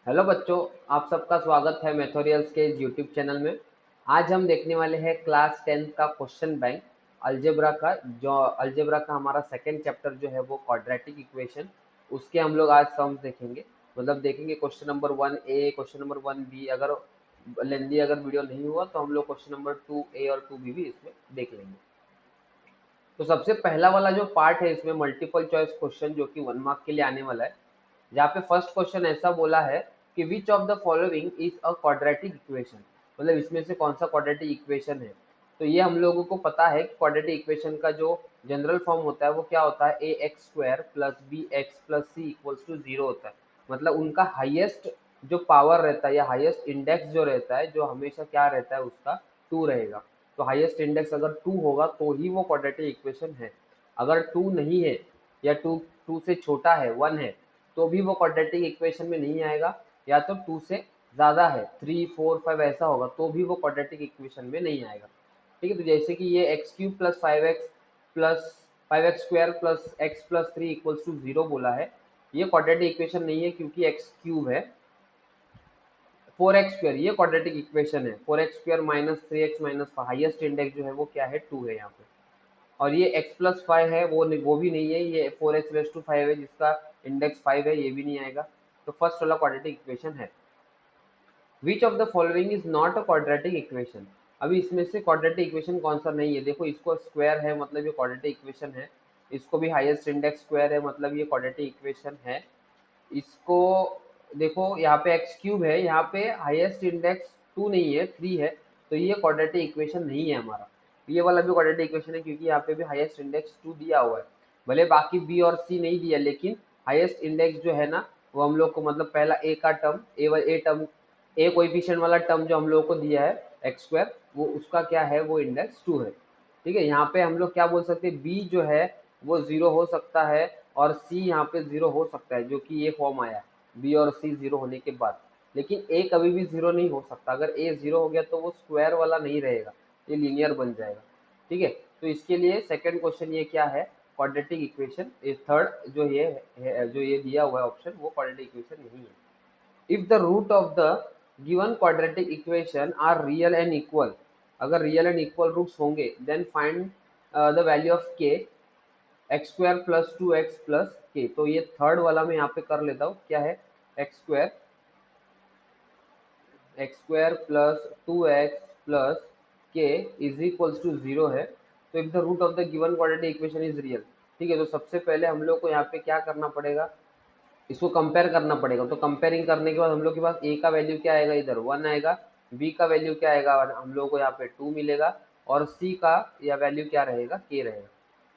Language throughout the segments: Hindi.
हेलो बच्चों, आप सबका स्वागत है मैथोरियल्स के यूट्यूब चैनल में। आज हम देखने वाले हैं क्लास 10th का क्वेश्चन बैंक अलजेब्रा का। जो अलजेब्रा का हमारा सेकंड चैप्टर जो है वो क्वाड्रेटिक इक्वेशन, उसके हम लोग आज सम्स देखेंगे। मतलब देखेंगे question number 1A, question number 1B। अगर लेंदी अगर वीडियो नहीं हुआ तो हम लोग क्वेश्चन नंबर 2A और 2B भी इसमें देख लेंगे। तो सबसे पहला वाला जो पार्ट है इसमें मल्टीपल चॉइस क्वेश्चन जो कि 1 मार्क के लिए आने वाला है। जहाँ पे फर्स्ट क्वेश्चन ऐसा बोला है कि विच of the following is a quadratic equation, मतलब इसमें से कौन सा क्वाड्रेटिक इक्वेशन है। तो ये हम लोगों को पता है कि क्वाड्रेटिक इक्वेशन का जो जनरल फॉर्म होता है वो क्या होता है, ax² plus bx plus c equals to 0 होता है। मतलब उनका हाईएस्ट जो पावर रहता है या हाईएस्ट इंडेक्स जो रहता है, जो हमेशा क्या रहता है उसका 2 रहेगा। तो हाईएस्ट इंडेक्स अगर 2 होगा तो ही वो क्वाड्रेटिक इक्वेशन है। अगर 2 नहीं है या 2 से छोटा है, 1 है, तो भी वो क्वाड्रेटिक इक्वेशन में नहीं आएगा। या तो 2 से ज़्यादा है, 3, 4, 5 ऐसा होगा तो भी वो क्वाड्रेटिक इक्वेशन में नहीं आएगा। ठीक है, तो जैसे कि ये x³ plus 5x plus 5x² plus x plus 3 equals to 0 बोला है, ये क्वाड्रेटिक इक्वेशन नहीं है क्योंकि x³ है। 4x² ये क्वाड्रेटिक इक्वेशन है, 4x² minus 3x minus highest index जो है वो क्या है, 2 है यहाँ पे। और ये x प्लस 5 है, वो भी नहीं है, ये 4x रेस टू 5 है जिसका इंडेक्स 5 है, ये भी नहीं आएगा। तो फर्स्ट वाला क्वाड्रेटिक इक्वेशन है। Which of the following is not a quadratic equation. अभी इसमें से क्वाड्रेटिक इक्वेशन कौन सा नहीं है। देखो, इसको स्क्वायर है मतलब ये क्वाड्रेटिक इक्वेशन है, इसको भी हाईएस्ट इंडेक्स स्क्वायर है मतलब ये क्वाड्रेटिक इक्वेशन है। इसको देखो, यहाँ पे x³ है, यहाँ पे हाईएस्ट इंडेक्स 2 नहीं है, 3 है, तो ये क्वाड्रेटिक इक्वेशन नहीं है हमारा। ये वाला भी क्वाड्रेटिक इक्वेशन है क्योंकि यहाँ पे भी हाईएस्ट इंडेक्स 2 दिया हुआ है। भले बाकी b और c नहीं दिया, लेकिन हाईएस्ट इंडेक्स जो है ना वो हम लोग को, मतलब पहला a का term, a term, a coefficient वाला टर्म जो हम लोग को दिया है x², वो उसका क्या है, वो इंडेक्स 2 है। ठीक है, यहाँ पे हम लोग क्या बोल सकते हैं, b जो है वो 0 हो सकता है और c यहाँ पे 0 हो सकता है, जो कि ये फॉर्म आया b और c 0 होने के बाद। लेकिन a कभी भी 0 नहीं हो सकता। अगर a 0 हो गया तो वो स्क्वायर वाला नहीं रहेगा, ये लीनियर बन जाएगा। ठीक है, तो इसके लिए सेकंड क्वेश्चन ये क्या है, क्वाड्रेटिक इक्वेशन। ये थर्ड जो ये है, जो ये दिया हुआ है ऑप्शन, वो क्वाड्रेटिक इक्वेशन नहीं है। If the root of the given quadratic equation are real and equal, अगर रियल एंड इक्वल रूट्स होंगे, then find the value of k, x² plus 2x plus k। तो ये थर्ड वाला मैं यहाँ पे कर लेता हूँ, क्या है, x² plus 2x plus k is equals to 0 है। तो if the root of the given quadratic equation is real. ठीक है, तो सबसे पहले हम लोग को यहाँ पे क्या करना पड़ेगा, इसको कंपेयर करना पड़ेगा। तो कंपेयरिंग करने के बाद हम लोग के पास a का वैल्यू क्या आएगा, इधर 1 आएगा, b का वैल्यू क्या आएगा, हम लोग को यहाँ पे 2 मिलेगा, और c का या वैल्यू क्या रहेगा, k रहेगा।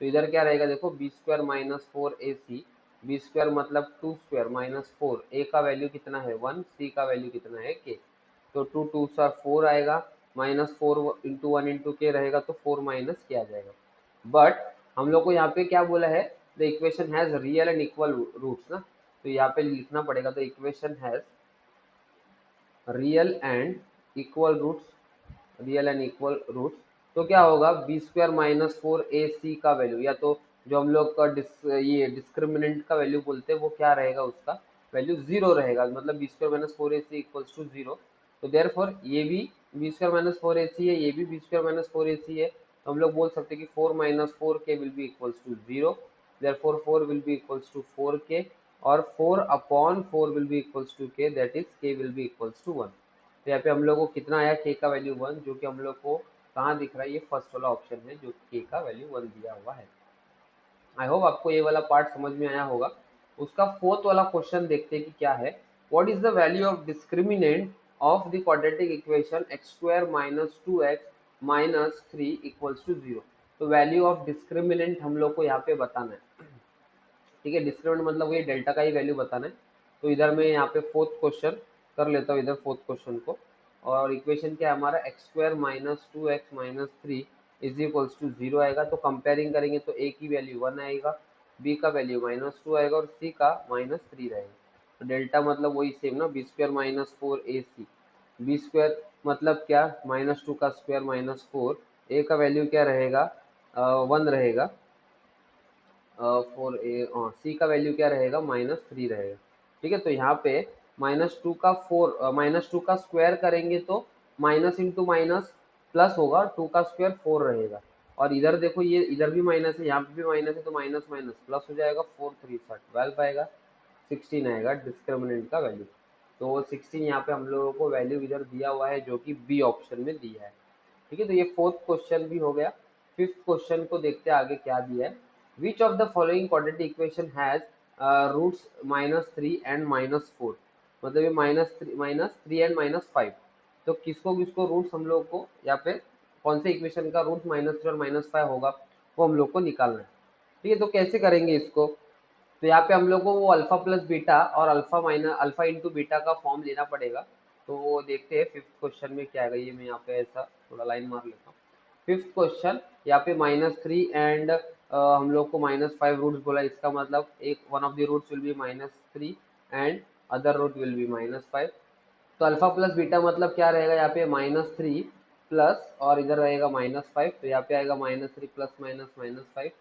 तो इधर क्या रहेगा, देखो b² माइनस 4ac, b² मतलब 2² माइनस 4, a का वैल्यू कितना है 1, c का वैल्यू कितना है k। तो 2 2 सा 4 आएगा, माइनस 4 इंटू 1 इंटू के रहेगा, तो 4 माइनस के आ जाएगा। बट हम लोग को यहाँ पे क्या बोला है, the equation has real and equal roots ना, तो यहाँ पे लिखना पड़ेगा, तो equation has real and equal roots, real and equal roots. तो क्या होगा, b² माइनस 4ac का वैल्यू, या तो जो हम लोग का ये डिस्क्रिमिनेंट का वैल्यू बोलते हैं, वो क्या रहेगा, उसका वैल्यू 0 रहेगा, मतलब b² minus 4ac equals to 0। तो देयरफॉर ये भी b² माइनस 4ac है, ये भी b² माइनस 4ac है। तो हम लोग बोल सकते हैं कि 4 minus 4k will be equals to 0, therefore 4 will be equals to 4k, और 4 upon 4 will be equals to k, that is k will be equals to 1। तो यहाँ पे हम लोग को कितना आया, k का वैल्यू 1, जो कि हम लोग को कहाँ दिख रहा है, ये फर्स्ट वाला ऑप्शन है जो k का वैल्यू 1 दिया हुआ है। आई होप आपको ये वाला पार्ट समझ में आया होगा। उसका फोर्थ वाला क्वेश्चन देखते हैं कि क्या है, what is the value of discriminant of the quadratic equation x² minus 2x minus 3 equals to 0। तो वैल्यू ऑफ डिस्क्रिमिनेंट हम लोग को यहाँ पे बताना है। ठीक है, डिस्क्रिमिनेंट मतलब ये डेल्टा का ही वैल्यू बताना है। तो इधर मैं यहाँ पे फोर्थ क्वेश्चन कर लेता हूँ, इधर फोर्थ क्वेश्चन को। और इक्वेशन क्या है हमारा, x² minus 2x minus 3 is equals to 0 आएगा। तो कंपेयरिंग करेंगे तो a की वैल्यू 1 आएगा, b का वैल्यू माइनस 2 आएगा, और c का माइनस 3 रहेगा। तो डेल्टा मतलब वही सेम ना, b² माइनस 4ac, b² मतलब क्या, माइनस 2 का स्क्वायर माइनस 4, a का वैल्यू क्या रहेगा, 1 रहेगा, 4a, सी का वैल्यू क्या रहेगा, माइनस 3 रहेगा। ठीक है, तो यहाँ पे -2 का स्क्वायर करेंगे तो माइनस इंटू माइनस प्लस होगा, 2 का स्क्वायर 4 रहेगा। और इधर देखो ये इधर भी माइनस है, यहाँ पे भी माइनस है, तो माइनस माइनस प्लस हो जाएगा, 4 3 12 आएगा, 16 आएगा डिस्क्रिमिनेंट का वैल्यू। तो 16 यहाँ पे हम लोगों को वैल्यू इधर दिया हुआ है जो कि बी ऑप्शन में दिया है। ठीक है, तो ये फोर्थ क्वेश्चन भी हो गया। फिफ्थ क्वेश्चन को देखते हैं आगे क्या दिया है। Which of the following quadratic equation has roots -3 and -4, मतलब ये -3 एंड -5। तो किसको किसको रूट्स हम लोग को यहाँ पे कौन से इक्वेशन का रूट -3 और -5 होगा वो हम लोग को निकालना है। ठीक है, तो कैसे करेंगे इसको। तो यहाँ पे हम लोग को वो अल्फा प्लस बीटा और अल्फा इंटू बीटा का फॉर्म लेना पड़ेगा। तो वो देखते हैं फिफ्थ क्वेश्चन में क्या आएगा। ये मैं यहाँ पे ऐसा थोड़ा लाइन मार लेता हूँ। फिफ्थ क्वेश्चन यहाँ पे -3 एंड हम लोग को -5 रूट्स बोला, इसका मतलब एक one of the roots will be -3 and other root will be -5। तो अल्फा प्लस बीटा मतलब क्या रहेगा, यहाँ पे -3 प्लस और इधर रहेगा -5, तो यहाँ पे आएगा -3 प्लस माइनस -5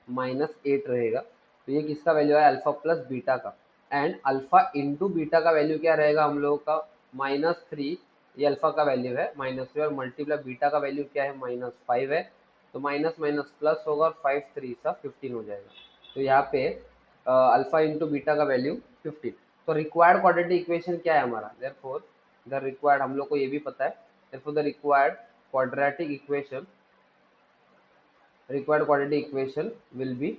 -8 रहेगा। तो ये किसका वैल्यू है, अल्फा प्लस बीटा का। एंड अल्फा इंटू बीटा का वैल्यू क्या रहेगा हम लोगों का, -3, ये अल्फा का वैल्यू है -3 और मल्टीप्लाई बीटा का वैल्यू क्या है, -5 है। तो माइनस माइनस प्लस होगा और 5 3 सा 15 हो जाएगा। तो यहाँ पे अल्फा इंटू बीटा का वैल्यू 15। तो रिक्वायर्ड क्वाड्रेटिक इक्वेशन क्या है हमारा, देयरफॉर द रिक्वायर्ड, हम लोग को ये भी पता है, therefore the required quadratic equation will be,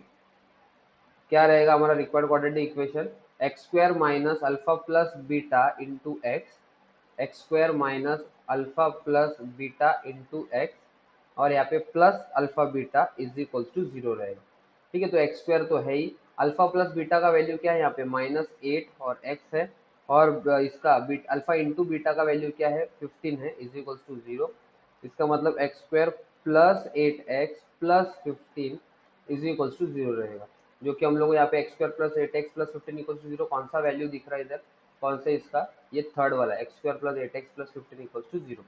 क्या रहेगा हमारा required quadratic equation, x square minus alpha plus beta into x square minus alpha plus beta into x, और यहाँ पे plus alpha beta is equal to 0 रहेगा। ठीक है, तो एक्स स्क्वायर तो है ही, अल्फा प्लस बीटा का वैल्यू क्या है यहाँ पे -8 और एक्स है, और इसका अल्फा इंटू बीटा का वैल्यू क्या है 15 है, इज इक्वल टू 0। इसका मतलब x square plus 8x plus 15 is equal to 0 रहेगा। जो कि हम लोग यहाँ पे x square plus 8x plus 15 equal to 0 कौन सा वैल्यू दिख रहा है इधर, कौन सा इसका, ये थर्ड वाला x square plus 8x plus 15 equal to 0।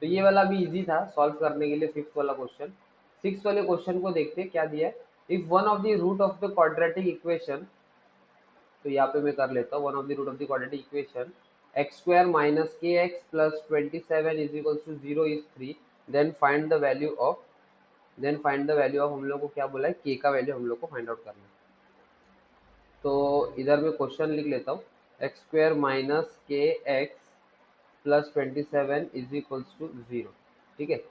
तो ये वाला भी इजी था सॉल्व करने के लिए, फिफ्थ वाला क्वेश्चन। सिक्स वाले क्वेश्चन को देखते हैं क्या दिया है। If one of the root of the quadratic equation, तो यहाँ पे मैं कर लेता हूँ, one of the root of the quadratic equation x square minus k x plus 27 is equal to 0 is 3, then find the value of, हम लोग को क्या बोला है, के का वैल्यू हम लोग को फाइंड आउट करना है। तो इधर मैं क्वेश्चन लिख लेता हूँ, x square minus k x plus 27 is equals to 0। ठीक है,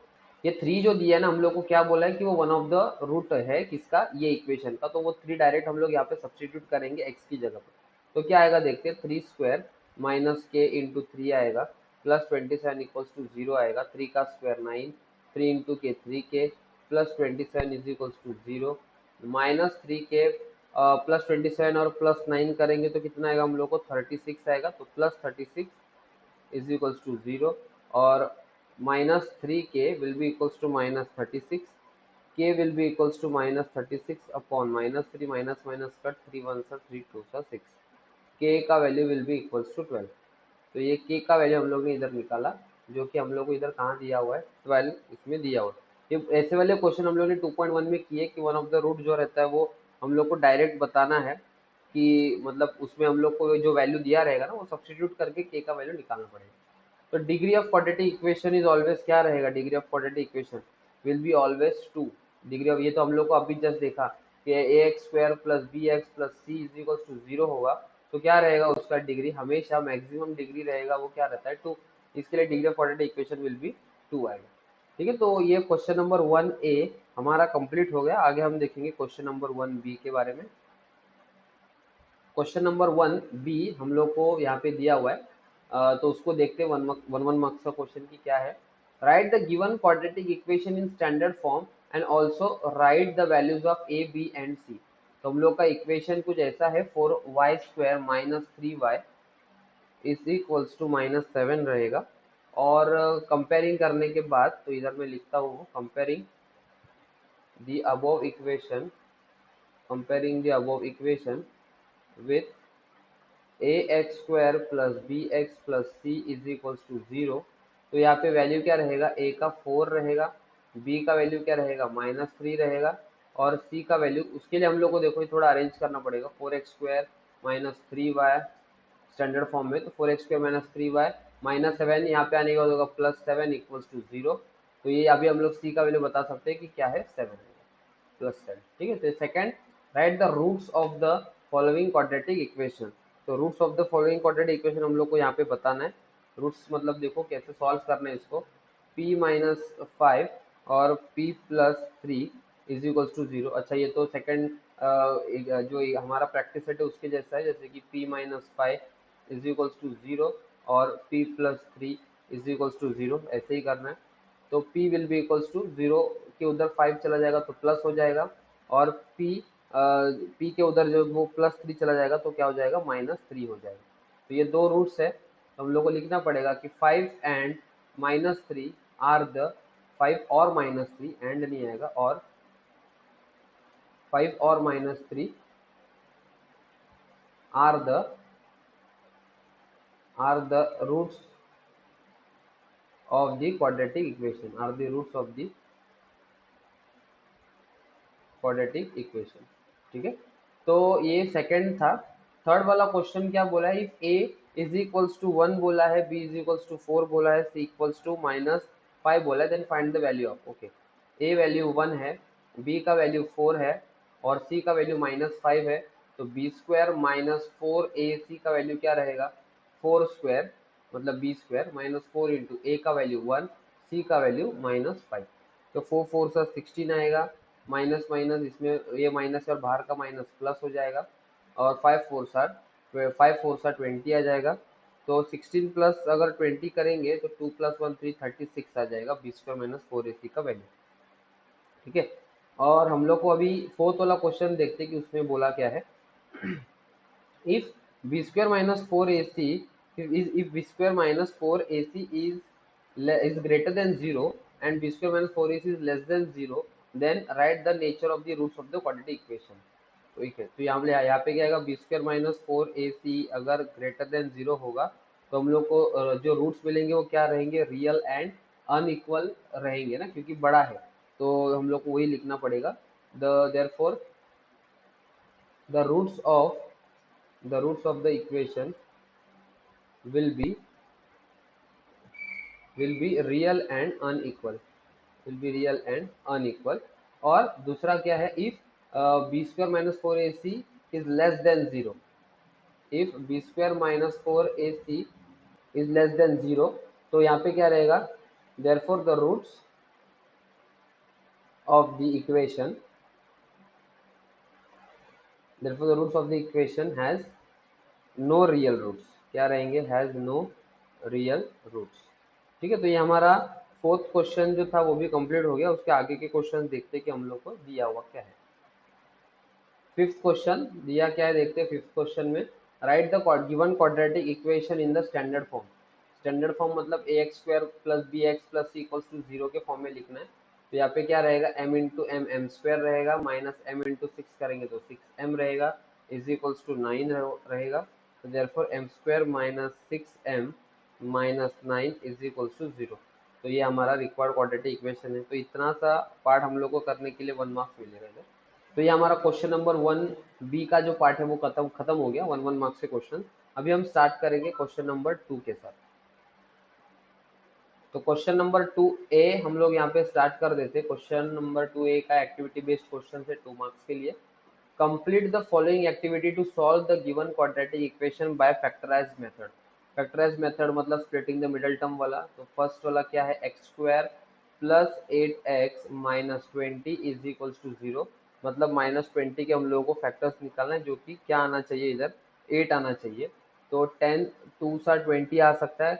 ये 3 जो दिया है ना हम लोग को क्या बोला है कि वो वन ऑफ द रूट है किसका, ये इक्वेशन का। तो वो 3 डायरेक्ट हम लोग यहाँ पे सब्सटीट्यूट करेंगे एक्स की जगह पे। तो क्या आएगा देखते हैं, 3 स्क्वायर माइनस के इंटू 3 आएगा प्लस 27 इक्वल्स टू 0 आएगा, 3 का स्क्वायर 9, 3 इंटू के 3 के प्लस 27 इज इक्वल्स टू 0, -3 के प्लस 27 और प्लस 9 करेंगे तो कितना आएगा हम लोग को 36 आएगा। तो प्लस 36 इज इक्वल्स टू 0, और -3k will be equals to -36, k will be equals to -36 upon -3 minus minus cut 3 1 सा 3 2 सा 6, k का value will be equals to 12। तो ये k का वैल्यू हम लोग ने इधर निकाला, जो कि हम लोग को इधर कहाँ दिया हुआ है, 12 इसमें दिया हुआ है। ये ऐसे वाले क्वेश्चन हम लोग ने 2.1 में किए कि वन ऑफ द रूट जो रहता है वो हम लोग को डायरेक्ट बताना है, कि मतलब उसमें हम लोग को जो वैल्यू दिया रहेगा ना वो सब्सटीट्यूट करके k का वैल्यू निकालना पड़ेगा। तो degree of quadratic equation is always क्या रहेगा, degree of quadratic equation will be always 2। Degree of, ये तो हम लोग को अभी जस्ट देखा कि a x square plus b x plus c is equal to 0 होगा, तो क्या रहेगा उसका डिग्री, हमेशा मैक्सिमम डिग्री रहेगा वो क्या रहता है 2। इसके लिए degree of quadratic equation will B 2 आएगा। ठीक है, तो ये क्वेश्चन नंबर 1A हमारा कंप्लीट हो गया। आगे हम देखेंगे क्वेश्चन नंबर 1B के बारे में। क्वेश्चन नंबर 1B हम लोग को यहाँ पे दिया हुआ है, तो उसको देखते हैं, वन मार्क्स का क्वेश्चन की क्या है। Write the given quadratic equation in standard form and also write the values of a b and c. तो हम लोग का इक्वेशन कुछ ऐसा है, 4y² minus 3y is equals to -7 रहेगा। और कंपेयरिंग करने के बाद, तो इधर मैं लिखता हूँ comparing the above equation, with a x square plus b x plus c is equals to 0। तो यहाँ पे वैल्यू क्या रहेगा, ए का 4 रहेगा, बी का वैल्यू क्या रहेगा -3 रहेगा, और सी का वैल्यू, उसके लिए हम लोग को देखो थोड़ा अरेंज करना पड़ेगा, 4x² minus 3y standard form में, तो 4x² माइनस 3y माइनस 7 यहाँ पे आने के बाद होगा प्लस 7 इक्वल्स टू 0। तो ये अभी हम लोग c का वैल्यू बता सकते हैं कि क्या है 7 है प्लस 7। ठीक है, तो second, write the roots of the following quadratic equation. तो roots of the following quadratic equation हम लोग को यहाँ पे बताना है। रूट्स मतलब देखो कैसे सॉल्व करना है इसको। p माइनस 5 और p plus 3 is equals to 0। अच्छा, ये तो सेकंड जो हमारा प्रैक्टिस सेट है उसके जैसा है, जैसे कि p minus 5 is equals to 0 और p plus 3 is equals to 0, ऐसे ही करना है। तो p will be equals to 0 के उधर 5 चला जाएगा तो प्लस हो जाएगा, और p के उधर जो वो प्लस 3 चला जाएगा तो क्या हो जाएगा -3 हो जाएगा। तो ये दो रूट्स है, तो हम लोग को लिखना पड़ेगा कि 5 एंड -3 आर द 5 और -3 एंड नहीं आएगा, और 5 और -3 are the roots of the quadratic equation, are the roots of the quadratic equation। ठीक है, तो ये सेकंड था। थर्ड वाला क्वेश्चन क्या बोला है, if a is equals to 1 बोला है, b इज इक्वल्स टू 4 बोला है, c इक्वल्स टू -5 बोला है, then find the value of. Okay, a value 1 है, b का वैल्यू 4 है और c का वैल्यू -5 है, तो b स्क्वायर माइनस 4ac का वैल्यू क्या रहेगा 4 स्क्वायर, मतलब b square minus 4 into a का वैल्यू 1, c का वैल्यू -5। तो 4 4 सा 16 आएगा, माइनस माइनस इसमें ये माइनस और बाहर का माइनस प्लस हो जाएगा, और 5 4 सा 20 आ जाएगा। तो 16 प्लस अगर 20 करेंगे तो 2 + 1 3 36 आ जाएगा b स्क्वायर माइनस 4ac का वैल्यू। ठीक है, और हम लोग को अभी फोर्थ वाला क्वेश्चन देखते हैं कि उसमें बोला क्या है। if b square minus 4ac if b square minus 4ac is greater than 0 and b square minus 4ac is less than 0, then write the nature of the roots of the quadratic equation। ठीक है, तो यहाँ पे क्या आएगा, बी स्क्वायर माइनस 4ac अगर ग्रेटर देन 0 होगा तो हम लोग को जो रूट्स मिलेंगे वो क्या रहेंगे, रियल एंड अनइक्वल रहेंगे ना, क्योंकि बड़ा है तो हम लोग को वही लिखना पड़ेगा। Therefore the roots of the equation will be real and unequal, will be real and unequal। और दूसरा क्या है, if b square minus 4ac is less than 0, if b square minus 4ac is less than 0, तो यहाँ पे क्या रहेगा, therefore the roots of the equation has no real roots, क्या रहेंगे, has no real roots। ठीक है, तो ये हमारा फोर्थ क्वेश्चन जो था वो भी कंप्लीट हो गया। उसके आगे के क्वेश्चन देखते हैं कि हम लोग को दिया हुआ क्या है। फिफ्थ क्वेश्चन दिया क्या है, देखते हैं फिफ्थ क्वेश्चन में, write the given quadratic equation in the standard form. Standard form मतलब ax² plus bx plus c equals to 0 के फॉर्म में लिखना है। तो यहाँ पे क्या रहेगा, m into m m square रहेगा, माइनस m इंटू 6 करेंगे तो 6m रहेगा, इज इक्वल्स टू 9 रहेगा। तो therefore m square minus 6m minus 9 is equals to 0। तो ये हमारा रिक्वायर्ड क्वाड्रेटिक इक्वेशन है। तो इतना सा पार्ट हम लोग को करने के लिए 1 मार्क्स मिलेगा इधर। तो ये हमारा क्वेश्चन नंबर 1b का जो पार्ट है वो खत्म हो गया, 1 मार्क्स के क्वेश्चन। अभी हम स्टार्ट करेंगे क्वेश्चन नंबर 2 के साथ। तो क्वेश्चन नंबर 2a हम लोग यहाँ पे स्टार्ट कर देते हैं। क्वेश्चन नंबर 2a का एक्टिविटी बेस्ड क्वेश्चन है 2 मार्क्स के लिए। Complete the following activity to solve the given quadratic equation by factorised method. Factorised method मतलब स्प्लिटिंग द मिडिल टर्म वाला। तो फर्स्ट वाला क्या है, x² plus 8x minus 20 is equals to 0। मतलब -20 के हम लोगों को फैक्टर्स निकालना है, जो कि क्या आना चाहिए इधर 8 आना चाहिए। तो 10 2 सा 20 आ सकता है।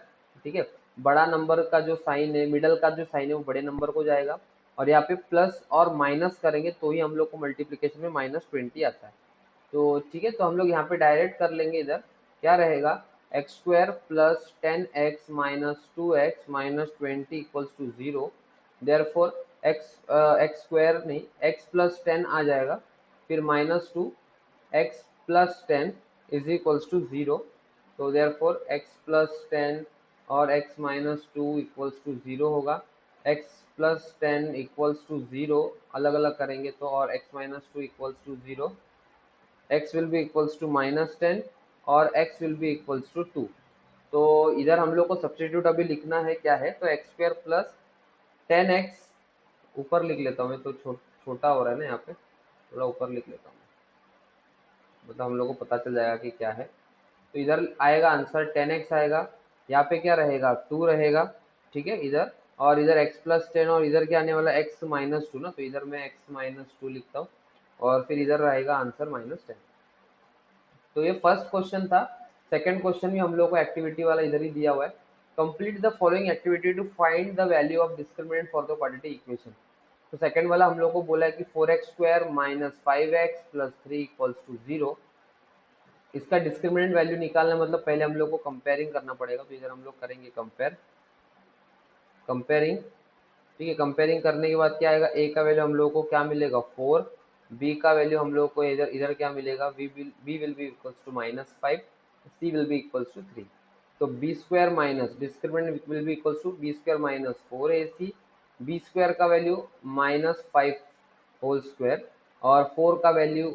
ठीक है, बड़ा नंबर का जो साइन है, मिडल का जो साइन है वो बड़े नंबर को जाएगा, और यहाँ पे प्लस और माइनस करेंगे तो ही हम लोग को मल्टीप्लिकेशन में -20 आता है। तो ठीक है, तो हम लोग यहाँ पे डायरेक्ट कर लेंगे। इधर क्या रहेगा, x² plus 10x minus 2x minus 20 equals to 0। Therefore x² नहीं, x प्लस 10 आ जाएगा, फिर -2 x plus 10 is equals to 0। तो देयरफॉर x प्लस 10 और x माइनस 2 इक्वल्स टू 0 होगा। x प्लस 10 इक्वल्स टू 0 अलग अलग करेंगे तो, और x minus 2 equals to 0, x will be equals to -10 और x will be equals to 2। तो इधर हम लोग को सब्स्टिट्यूट अभी लिखना है क्या है, तो एक्स स्क्वायर प्लस 10x, ऊपर लिख लेता हूँ मैं, तो छोटा हो रहा है ना यहाँ पे, थोड़ा ऊपर लिख लेता हूँ, मतलब हम लोग को पता चल जाएगा कि क्या है। तो इधर आएगा आंसर 10x आएगा, यहाँ पे क्या रहेगा 2 रहेगा, ठीक है इधर, और इधर x प्लस 10, और इधर क्या आने वाला x माइनस 2 ना, तो इधर मैं x माइनस 2 लिखता हूँ, और फिर इधर रहेगा आंसर -10। तो ये फर्स्ट क्वेश्चन था। सेकंड क्वेश्चन भी हम लोग को एक्टिविटी वाला इधर ही दिया हुआ है, complete the following activity to find the value of discriminant for the quadratic equation. तो सेकंड वाला हम लोग को बोला है कि 4x square minus 5x plus 3 equals to 0। इसका डिस्क्रिमिनेंट वैल्यू निकालना मतलब पहले हम लोग को कंपेयरिंग करना पड़ेगा, तो इधर हम लोग करेंगे कंपेयरिंग, ठीक है। कंपेयरिंग करने के बाद क्या आएगा, a का वैल्यू हम लोग को क्या मिलेगा 4, b का वैल्यू हम लोग को इधर इधर क्या मिलेगा, b will be equals to -5, c will be equals to 3। तो b square minus discriminant will be equals to b square minus 4ac, b square का वैल्यू -5 होल स्क्वायर, और 4 का वैल्यू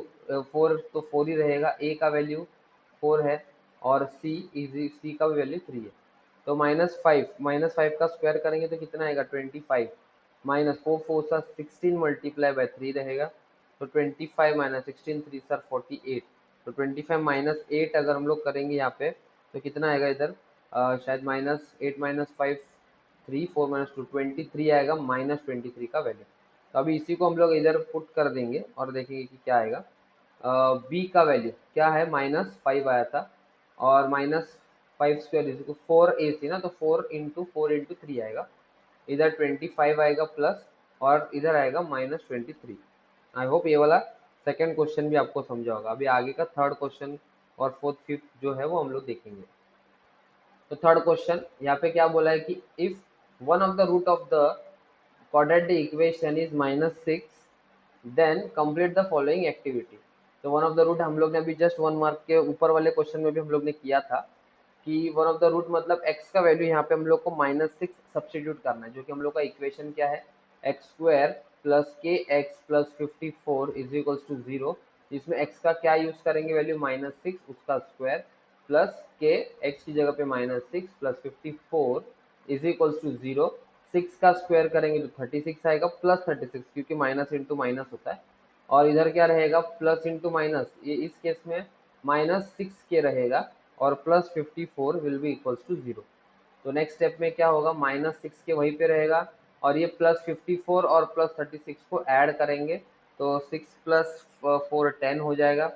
4 तो 4 ही रहेगा, a का वैल्यू 4 है, और c का वैल्यू 3 है। तो -5 का स्क्वायर करेंगे तो कितना आएगा 25, माइनस 4 4 16 मल्टीप्लाई बाय 3 रहेगा, तो 25 माइनस 16 3 सर 48। तो 25 माइनस 8 अगर हम लोग करेंगे यहाँ पे तो कितना आएगा इधर, शायद -8 माइनस 5 3 4 माइनस 2 23 आएगा, -23 का वैल्यू। तो अभी इसी को हम लोग इधर पुट कर देंगे और देखेंगे कि क्या आएगा। बी का वैल्यू क्या है, -5 आया था, और -5 स्क्वायर इज इक्वल 4ac ना, तो 4 इंटू 3 आएगा, इधर 25 आएगा प्लस, और इधर आएगा -23। आई होप ये वाला सेकंड क्वेश्चन भी आपको समझा होगा। अभी आगे का थर्ड क्वेश्चन और फोर्थ फिफ्थ जो है वो हम लोग देखेंगे। तो थर्ड क्वेश्चन यहाँ पे क्या बोला है कि if one of the root of the quadratic equation is -6, then complete the following activity. तो वन ऑफ द रूट हम लोग ने अभी जस्ट 1 मार्क के ऊपर वाले क्वेश्चन में भी हम लोग ने किया था कि वन ऑफ द रूट मतलब x का वैल्यू यहाँ पे हम लोग को -6 सब्सटीट्यूट करना है, जो कि हम लोग का इक्वेशन क्या है, x square plus k x plus 54 is equals to 0। इसमें x का क्या यूज करेंगे वैल्यू -6, उसका स्क्वायर, प्लस के एक्स की जगह पे -6 प्लस 54 इज इक्वल्स टू 0। 6 का स्क्वायर करेंगे तो 36 आएगा, प्लस 36 क्योंकि माइनस इंटू माइनस होता है, और इधर क्या रहेगा प्लस इंटू माइनस, ये इस केस में -6 के रहेगा, और plus 54 will be equals to 0। तो नेक्स्ट स्टेप में क्या होगा, -6 के वहीं पे रहेगा, और ये प्लस 54 और प्लस 36 को ऐड करेंगे, तो 6 प्लस 4 10 हो जाएगा,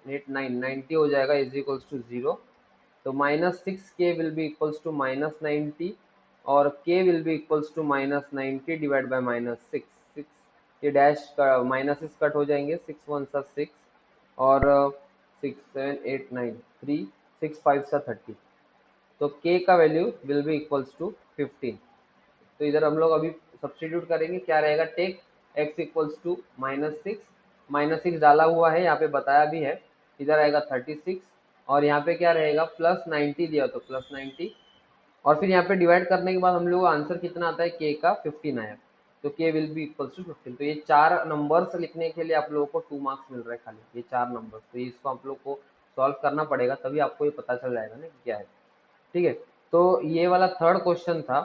8 9 90 हो जाएगा, इज इक्वल्स टू 0। तो -6k will be equals to -90, और k will be equals to -90 divide by -6। 6 ये डैश का माइनस कट हो जाएंगे, 6 1 सा 6, और 6 7 8 9 3 6 5 सा 30। तो k का value will be equals to 15। तो इधर हम लोग अभी सब्सटीट्यूट करेंगे, क्या रहेगा, टेक x इक्वल्स टू -6 डाला हुआ है, यहाँ पे बताया भी है, इधर आएगा 36, और यहाँ पे क्या रहेगा प्लस 90 दिया तो प्लस 90, और फिर यहाँ पे डिवाइड करने के बाद हम लोग आंसर कितना आता है, k का 15 आया, तो k will be equals to 15। तो ये 4 नंबर्स लिखने के लिए आप लोगों को 2 मार्क्स मिल रहा है खाली, ये 4 नंबर्स, तो इसको आप लोग को सॉल्व करना पड़ेगा, तभी आपको ये पता चल जाएगा ना कि क्या है, ठीक है। तो ये वाला थर्ड क्वेश्चन था।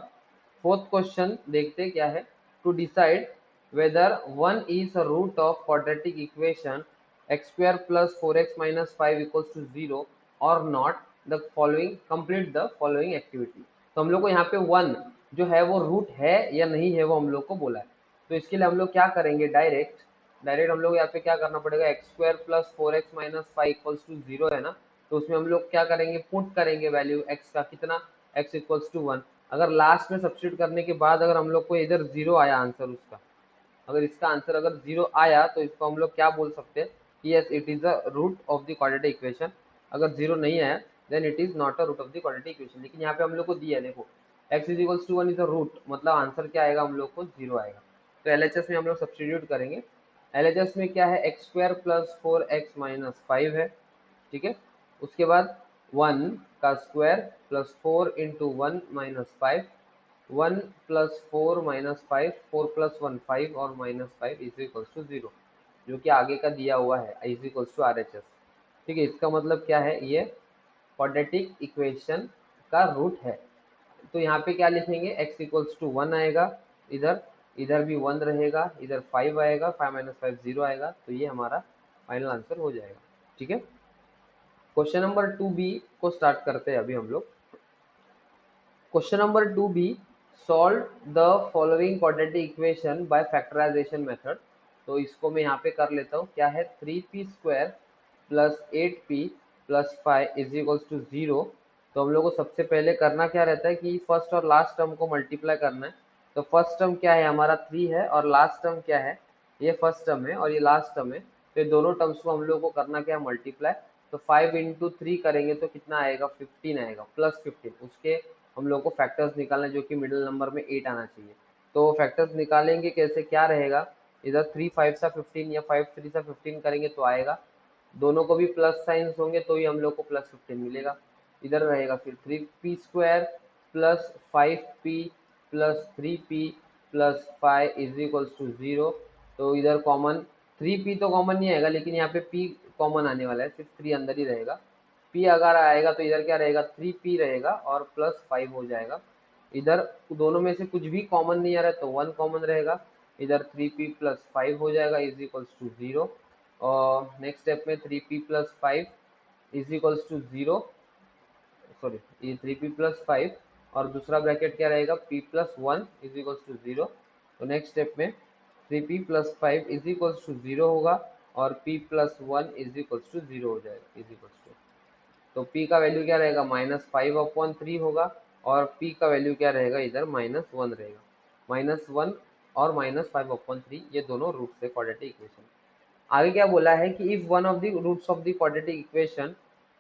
फोर्थ क्वेश्चन देखते क्या है, to decide whether one is a root of quadratic equation x square plus 4x minus 5 equals to 0 और not, the following complete the following activity. तो हम लोग को यहाँ पे वन जो है वो रूट है या नहीं है वो हम लोग को बोला है। तो इसके लिए हम लोग क्या करेंगे, डायरेक्ट हम लोग यहाँ पे क्या करना पड़ेगा, x square plus 4x minus 5 equals to 0 है ना, तो उसमें हम लोग क्या करेंगे, पुट करेंगे वैल्यू x का, कितना, x इक्वल्स टू 1। अगर लास्ट में सब्स्टिट्यूट करने के बाद अगर हम लोग को इधर 0 आया आंसर उसका, अगर इसका आंसर अगर 0 आया तो इसको हम लोग क्या बोल सकते हैं कि yes it is a root of the quadratic equation. अगर 0 नहीं आया then it is not a root of the quadratic equation. लेकिन यहाँ पे हम लोग को दिया है, देखो x is equals to 1 is a root, मतलब आंसर क्या आएगा, हम लोग को 0 आएगा। तो LHS में हम लोग सब्स्टिट्यूट करेंगे। LHS में क्या है, x square plus 4x minus 5 है, ठीक है। उसके बाद 1 का square plus 4 into 1 minus 5, 1 plus 4 minus 5, 4 plus 1 5, और माइनस 5 इज इक्वल्स टू 0, जो कि आगे का दिया हुआ है इज इक्वल्स टू RHS, ठीक है। इसका मतलब क्या है, ये क्वाड्रेटिक इक्वेशन का रूट है। तो यहाँ पे क्या लिखेंगे, x इक्वल्स टू 1 आएगा, इधर इधर भी 1 रहेगा, इधर 5 आएगा, 5 माइनस 5 0 आएगा, तो ये हमारा फाइनल आंसर हो जाएगा। ठीक है, क्वेश्चन नंबर 2b को स्टार्ट करते हैं अभी हम लोग। Question number 2b, solve the following quadratic equation by factorisation method. तो इसको मैं यहाँ पे कर लेता हूँ, क्या है 3p square plus 8p plus 5 is equals to 0। तो हम लोग को सबसे पहले करना क्या रहता है कि फर्स्ट और लास्ट टर्म को मल्टीप्लाई करना है। तो फर्स्ट टर्म क्या है हमारा 3 है, और लास्ट टर्म क्या है, ये फर्स्ट टर्म है और ये लास्ट टर्म है। तो ये दोनों टर्म्स को हम लोग को करना क्या है, मल्टीप्लाई। तो 5 इंटू 3 करेंगे तो कितना आएगा, 15 आएगा, प्लस 15 उसके हम लोग को फैक्टर्स निकालना है, जो कि मिडिल नंबर में 8 आना चाहिए। तो फैक्टर्स निकालेंगे कैसे, क्या रहेगा, इधर 3 5 सा 15 या 5 3 सा 15 करेंगे तो आएगा, दोनों को भी प्लस साइंस होंगे तो ही हम लोग को प्लस 15 मिलेगा। इधर रहेगा फिर 3p square plus 5p plus 3p plus 5 is equals to 0। तो इधर कॉमन 3p तो कॉमन नहीं आएगा, लेकिन यहाँ पे p कॉमन आने वाला है, सिर्फ 3 अंदर ही रहेगा। p अगर आएगा तो इधर क्या रहेगा, 3p रहेगा और प्लस 5 हो जाएगा। इधर दोनों में से कुछ भी कॉमन नहीं आ रहा है तो 1 कॉमन रहेगा, इधर 3p प्लस 5 हो जाएगा इज इक्वल्स टू 0। और नेक्स्ट स्टेप में 3p plus 5 is equals to 0, sorry ये 3p प्लस 5 और दूसरा ब्रैकेट क्या रहेगा, p plus 1 is equals to 0। तो नेक्स्ट स्टेप में 3p plus 5 is equals to 0 होगा और p plus 1 is equals to 0 हो जाएगा, इज इक्वल्स टू। तो p का वैल्यू क्या रहेगा, -5/3 होगा और p का वैल्यू क्या रहेगा, इधर -1 रहेगा। -1 और -5/3 ये दोनों रूट्स है क्वाड्रेटिक इक्वेशन। आगे क्या बोला है कि if one of the roots of the quadratic equation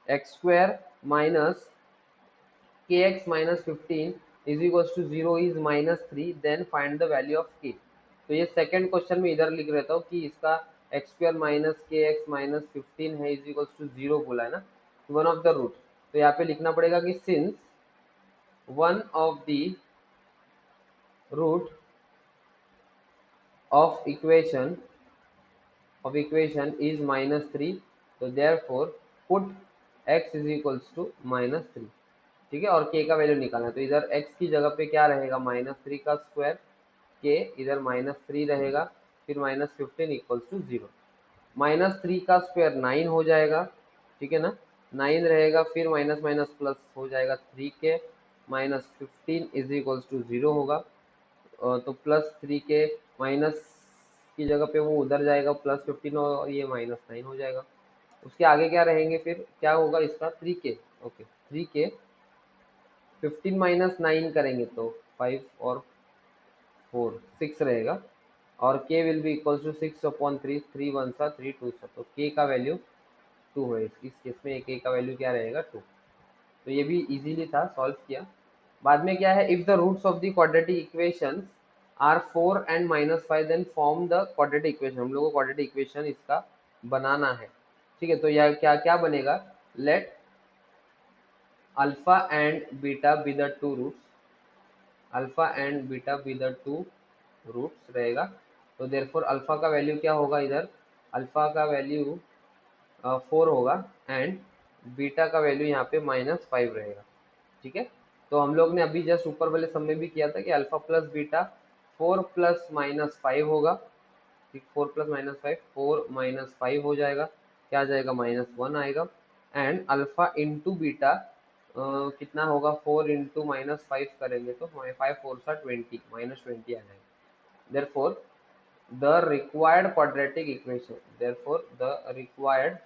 x square minus k x minus 15 is equals to 0 is -3 then find the value of k। तो ये सेकंड क्वेश्चन में इधर लिख रहता हूँ कि इसका x square minus k x minus 15 है इज इक्वल्स टू 0 बोला है ना, वन ऑफ द रूट। तो यहाँ पे लिखना पड़ेगा कि since one of the root of equation is -3, तो therefore put x is equals to -3। ठीक है, और k का वैल्यू निकालना है। तो इधर x की जगह पे क्या रहेगा, -3 का स्क्वायर, k इधर -3 रहेगा, फिर -15 इक्वल्स टू 0। -3 का स्क्वायर 9 हो जाएगा, ठीक है ना, 9 रहेगा, फिर माइनस माइनस प्लस हो जाएगा 3k, -15 इज इक्वल्स टू 0 होगा। तो +3 के माइनस की जगह पे वो उधर जाएगा, +15 और ये -9 हो जाएगा। उसके आगे क्या रहेंगे, फिर क्या होगा इसका 3k, ओके 3k 15 माइनस 9 करेंगे तो 5 और 4 6 रहेगा, और k will be equal to 6/3, 3 1 सा 3 2 सा, तो k का वैल्यू 2 है। इस केस में k का वैल्यू क्या रहेगा, 2। तो ये भी इजीली था, सॉल्व किया। बाद में क्या है, if the roots of the quadratic equations are 4 and -5 then form the quadratic equation. हम लोग को क्वाड्रेटिक इक्वेशन इसका बनाना है, ठीक है। तो यह क्या क्या बनेगा, let alpha and beta be the two roots, alpha and beta be the two roots रहेगा। तो देयरफॉर अल्फा का वैल्यू क्या होगा, इधर अल्फा का वैल्यू 4 होगा एंड बीटा का वैल्यू यहाँ पे -5 रहेगा, ठीक है। तो हम लोग ने अभी जस्ट ऊपर वाले सम में भी किया था कि अल्फा प्लस बीटा 4 प्लस -5 होगा, ठीक, 4 प्लस -5 4 -5 हो जाएगा, क्या आ जाएगा, -1 आएगा। एंड अल्फा इंटू बीटा कितना होगा, 4 इंटू -5 करेंगे तो 5 4 सा 20, -20 आ जाएगा। Therefore the required quadratic equation, therefore the required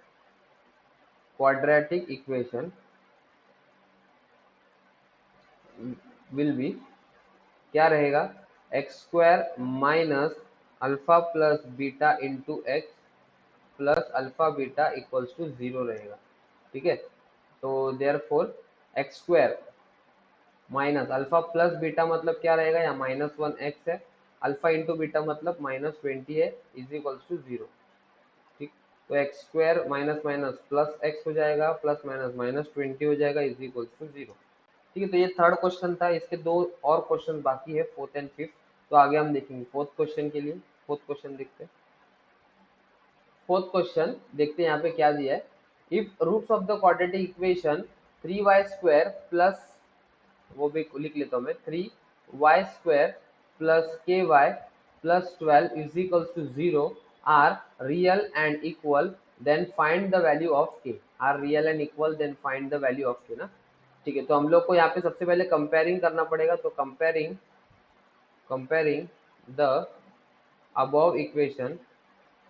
quadratic equation will be क्या रहेगा, x square minus alpha plus beta into x plus alpha beta equals to 0 रहेगा, ठीक है। तो therefore x square minus alpha plus beta मतलब क्या रहेगा, यहाँ -1x है, अल्फा इंटू बीटा मतलब -20 है इज इक्वल्स टू 0, ठीक। तो x square minus minus plus x हो जाएगा, प्लस माइनस -20 हो जाएगा इज इक्वल्स टू 0, ठीक है। तो ये थर्ड क्वेश्चन था, इसके दो और क्वेश्चन बाकी है, फोर्थ एंड फिफ्थ। तो आगे हम देखेंगे फोर्थ क्वेश्चन के लिए। फोर्थ क्वेश्चन देखते हैं। फोर्थ क्वेश्चन देखते हैं यहाँ पे क्या दिया है, if roots of the quadratic equation 3y² plus, वो भी लिख लेता हूँ मैं, 3y² plus ky plus 12 is equals to 0 are real and equal, then find the value of k। Are real and equal, then find the value of k ना। ठीक है, तो हम लोग को यहाँ पे सबसे पहले कंपेयरिंग करना पड़ेगा। तो comparing the above equation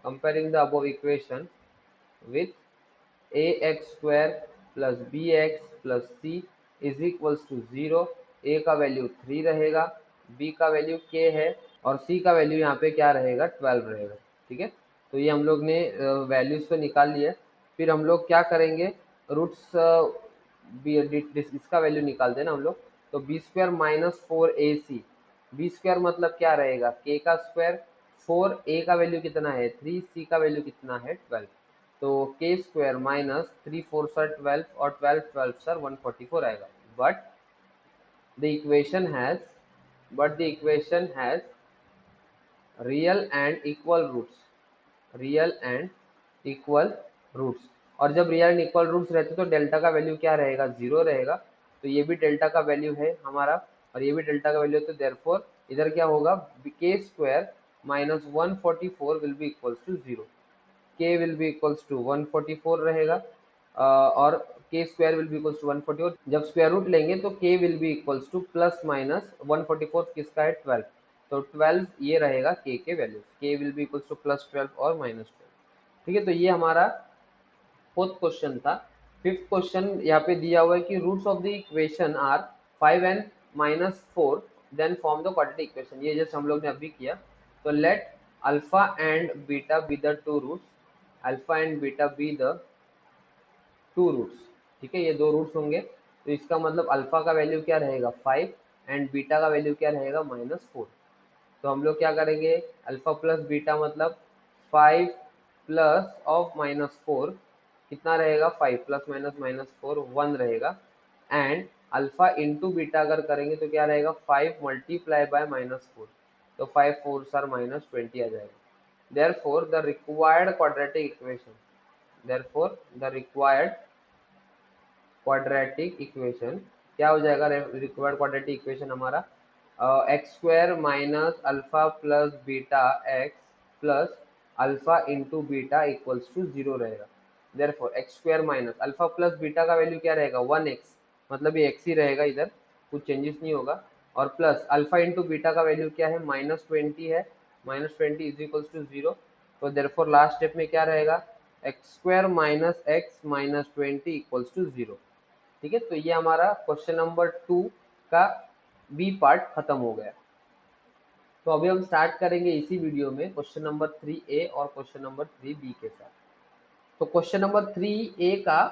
comparing the above equation with ax square plus bx plus c is equals to 0। a का वैल्यू 3 रहेगा, b का वैल्यू k है और c का वैल्यू यहाँ पे क्या रहेगा 12 रहेगा। ठीक है, तो ये हम लोग ने वैल्यूज तो निकाल लिया। फिर हम लोग क्या करेंगे, रूट्स इसका वैल्यू निकाल देना हम लोग। तो b² माइनस 4ac, b² मतलब क्या रहेगा k का स्क्वायर, 4a का वैल्यू कितना है 3, c का वैल्यू कितना है 12। तो k² माइनस 3 4 सर 12 और 12 12 सर 144 आएगा। But the equation has real and equal roots, real and equal roots. और जब रियल एंड इक्वल रूट्स रहते तो डेल्टा का वैल्यू क्या रहेगा 0 रहेगा। तो ये भी डेल्टा का वैल्यू है हमारा और ये भी डेल्टा का वैल्यू है। तो देयरफॉर इधर क्या होगा, k² minus 144 will be equals to 0। k will be equals to 144 रहेगा और k² will be equals to 144। जब स्क्वायर रूट लेंगे तो k will be equals to plus minus 144 किसका है 12। तो 12 ये रहेगा k के value, k will be equals to plus 12 और माइनस 12। ठीक है, तो ये हमारा फोर्थ क्वेश्चन था। फिफ्थ क्वेश्चन यहाँ पे दिया हुआ है कि roots of the equation are 5n minus 4 then form the quadratic equation. ये जस्ट हम लोग ने अभी किया। तो let alpha and beta be the two roots, alpha and beta be the two roots. ठीक है, ये दो रूट्स होंगे। तो इसका मतलब अल्फा का वैल्यू क्या रहेगा 5 एंड बीटा का वैल्यू क्या रहेगा -4। तो हम लोग क्या करेंगे, अल्फा प्लस बीटा मतलब 5 प्लस ऑफ -4 कितना रहेगा 5 प्लस माइनस -4 1 रहेगा। एंड अल्फा इंटू बीटा अगर करेंगे तो क्या रहेगा 5 मल्टीप्लाई बाय -4। तो 5 4 सर -20 आ जाएगा। therefore the required quadratic equation, therefore the required quadratic equation क्या हो जाएगा, रिक्वायर्ड क्वाड्रेटिक इक्वेशन हमारा x² minus alpha plus beta x plus alpha into beta equals to 0 रहेगा। Therefore x² minus alpha plus beta का वैल्यू क्या रहेगा 1x, मतलब ये x ही रहेगा, इधर कुछ चेंजेस नहीं होगा। और प्लस अल्फा इंटू बीटा का वैल्यू क्या है -20 है, -20 इज इक्वल्स टू 0। तो देयरफॉर लास्ट स्टेप में क्या रहेगा x² minus x minus 20 equals to 0। ठीक है, तो ये हमारा क्वेश्चन नंबर 2 का बी पार्ट खत्म हो गया। तो अभी हम स्टार्ट करेंगे इसी वीडियो में क्वेश्चन नंबर 3A और क्वेश्चन नंबर 3B के साथ। तो क्वेश्चन नंबर 3A का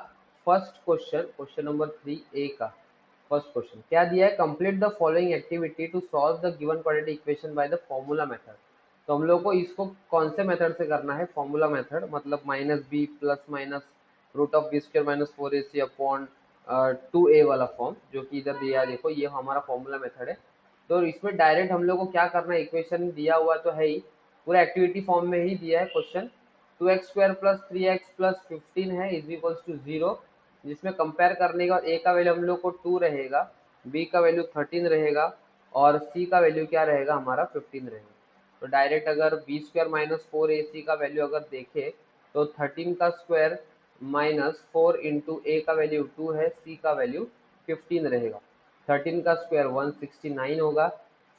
first question, question number 3A का फर्स्ट क्वेश्चन क्या दिया है, complete the following activity to solve the given quadratic equation by the formula method. तो हम लोग को इसको कौन से मेथड से करना है, फॉर्मूला मेथड, मतलब -b plus minus root of b² minus 4ac upon 2a वाला फॉर्म जो कि इधर दिया है। देखो ये हमारा फॉर्मूला मेथड है। तो इसमें डायरेक्ट हम लोग को क्या करना है, इक्वेशन दिया हुआ तो है ही, पूरा एक्टिविटी फॉर्म में ही दिया है question. 2x² plus 3x plus 15 है इज इक्वल्स टू 0, जिसमें कंपेयर करने का a का वैल्यू हम लोग को 2 रहेगा, b का वैल्यू 13 रहेगा और c का वैल्यू क्या रहेगा हमारा 15 रहेगा। तो डायरेक्ट अगर b² माइनस 4ac का वैल्यू अगर देखें तो 13 का स्क्वायर माइनस 4 इंटू ए का वैल्यू 2 है, c का वैल्यू 15 रहेगा। 13 का स्क्वायर 169 होगा,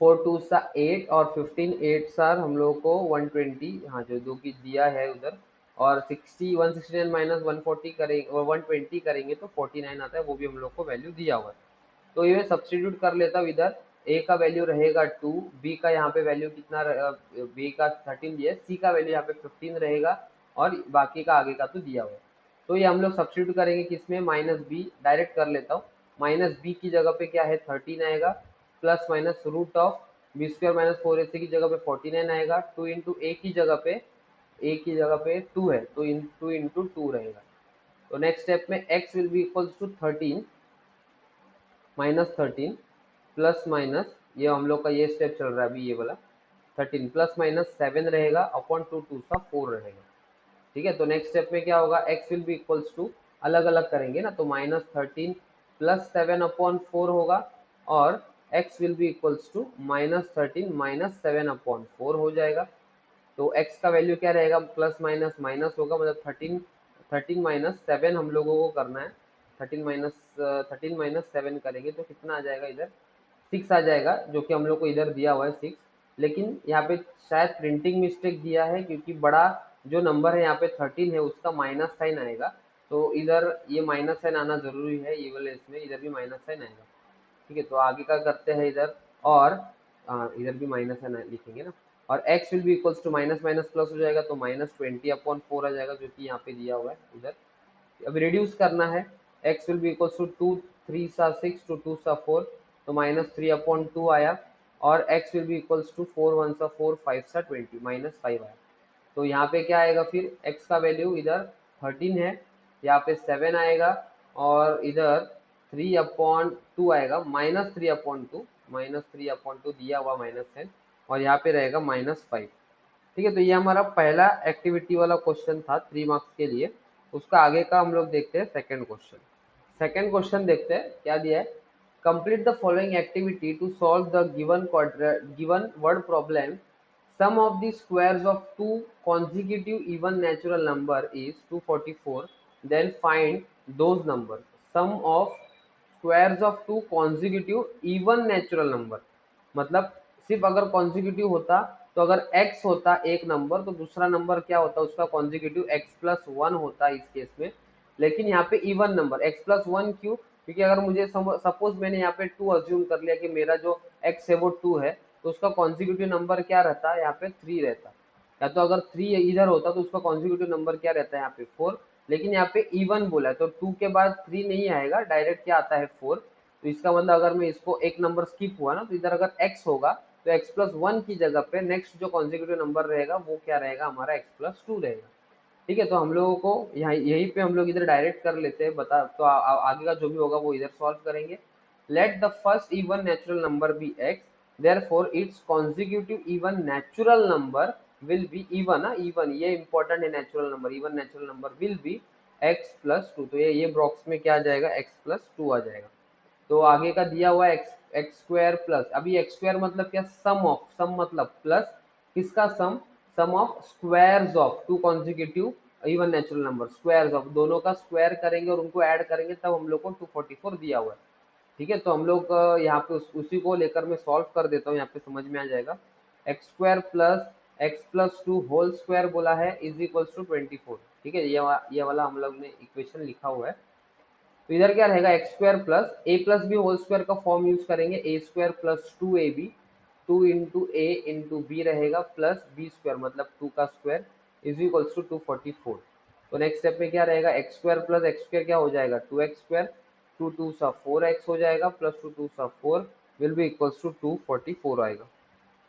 4 2 सा 8 और 15 8 सर हम लोगों को 120, हाँ जो कि दिया है उधर। और 169 माइनस 140 करेंगे और 120 करेंगे तो 49 आता है, वो भी हम लोग को वैल्यू दिया हुआ है। तो ये सब्सटीट्यूट कर लेता हूँ इधर, a का वैल्यू रहेगा 2, b का यहाँ पे वैल्यू कितना, b का 13 दिया है, c का वैल्यू यहाँ पे 15 रहेगा और बाकी का आगे का तो दिया हुआ है। तो ये हम लोग सब्सटीट्यूट करेंगे किसमें, -b डायरेक्ट कर लेता हूँ। -b की जगह पे क्या है 13 आएगा, plus minus root of b² minus 4ac की जगह पे 49 आएगा, 2 इंटू a की जगह पे 2 है तो 2 इंटू 2 रहेगा। तो नेक्स्ट स्टेप में x will be equals to 13 -13 plus minus, ये हम लोग का ये स्टेप चल रहा है अभी ये वाला, 13 प्लस माइनस 7 रहेगा अपॉन 2 2 सा 4 रहेगा। ठीक है, तो नेक्स्ट स्टेप में क्या होगा, x will be equals to, अलग अलग करेंगे ना, तो -13 प्लस 7/4 होगा और x will be equals to -13 minus 7/4 हो जाएगा। तो x का वैल्यू क्या रहेगा, प्लस माइनस माइनस होगा, मतलब 13 माइनस 7 हम लोगों को करना है। 13 माइनस 7 करेंगे तो कितना आ जाएगा, इधर 6 आ जाएगा, जो कि हम लोग को इधर दिया हुआ है 6। लेकिन यहाँ पे शायद प्रिंटिंग मिस्टेक दिया है, क्योंकि बड़ा जो नंबर है यहाँ पे 13 है, उसका माइनस साइन आएगा। तो इधर ये माइनस साइन आना जरूरी है, ये वाले इसमें इधर भी माइनस साइन आएगा। ठीक है, तो आगे का करते हैं इधर, और इधर भी माइनस है लिखेंगे ना, और x will be equals to minus minus plus हो जाएगा, तो -20/4 आ जाएगा, जो कि यहाँ पे दिया हुआ है उधर। अब रिड्यूस करना है, x will be equals to 2 3 सा 6 टू 2 सा 4, तो -3/2 आया, और x will be equals to 4 1 सा 4 5 सा 20 -5 आया। तो यहाँ पे क्या आएगा, फिर x का वैल्यू इधर 13 है, यहाँ पे 7 आएगा, और इधर 3/2 आएगा, -3/2 दिया हुआ माइनस है, और यहाँ पे रहेगा -5। ठीक है, तो ये हमारा पहला एक्टिविटी वाला क्वेश्चन था 3 मार्क्स के लिए। उसका आगे का हम लोग देखते हैं सेकंड क्वेश्चन। सेकंड क्वेश्चन देखते हैं क्या दिया है। Complete the following activity to solve the given word problem. Sum of the squares of two consecutive even natural number is 244. Then find those numbers. Sum of squares of two consecutive even natural number, मतलब सिर्फ अगर कॉन्जिक्यूटिव होता, तो अगर x होता एक नंबर, तो दूसरा नंबर क्या होता, उसका कॉन्जिक्यूटिव x+1 होता इस केस में। लेकिन यहाँ पे इवन नंबर x+1 क्यों, क्योंकि अगर मुझे सपोज मैंने यहाँ पे 2 अज्यूम कर लिया कि मेरा जो x है वो 2 है, तो उसका कॉन्जिक्यूटिव नंबर क्या रहता है, यहाँ पे 3 रहता। या तो अगर 3 इधर होता तो उसका कॉन्जिक्यूटिव नंबर क्या रहता है, यहाँ पे 4। लेकिन यहाँ पे इवन बोला है, तो 2 के बाद 3 नहीं आएगा, डायरेक्ट क्या आता है 4। तो इसका मतलब अगर मैं इसको एक नंबर स्किप हुआ ना, तो इधर अगर x होगा, तो x+1 की जगह पे नेक्स्ट जो कॉन्जिक्यूटिव नंबर रहेगा वो क्या रहेगा, हमारा x+2 रहेगा। ठीक है, तो हम लोगों को यहाँ यहीं पे हम लोग इधर डायरेक्ट कर लेते हैं, बता तो आगे का जो भी होगा वो इधर सॉल्व करेंगे। Let the first even natural number be x, therefore its consecutive even natural number will be even, even ये इंपॉर्टेंट है, natural number even natural number will be x+2। तो ये बॉक्स में क्या आ जाएगा, x+2 आ जाएगा। तो आगे का दिया हुआ एक्स स्क्वायर प्लस, अभी एक्स स्क्वायर मतलब क्या, सम ऑफ, सम मतलब प्लस किसका sum, sum of squares of two consecutive even natural number, squares of दोनों का स्क्वायर करेंगे और उनको ऐड करेंगे, तब हम लोग को 244 दिया हुआ है। ठीक है, तो हम लोग यहाँ पे उसी को लेकर मैं सॉल्व कर देता हूँ, यहाँ पे समझ में आ जाएगा। X square plus x+2 whole square बोला है इज इक्वल्स टू 24। ठीक है, ये वाला हम लोग ने इक्वेशन लिखा हुआ है। तो इधर क्या रहेगा, एक्स स्क्वायर प्लस ए प्लस बी होल स्क्वायर का फॉर्म यूज करेंगे, ए स्क्वायर प्लस 2ab, 2 इंटू ए इंटू बी रहेगा, प्लस बी स्क्वायर मतलब 2 का स्क्वायर इज इक्वल्स टू 244। तो नेक्स्ट स्टेप में क्या रहेगा, x square plus x square क्या हो जाएगा, 2x स्क्वायर, 2 2 सा 4x हो जाएगा, प्लस 2 2 सा 4 विल बी इक्वल्स टू 244 आएगा।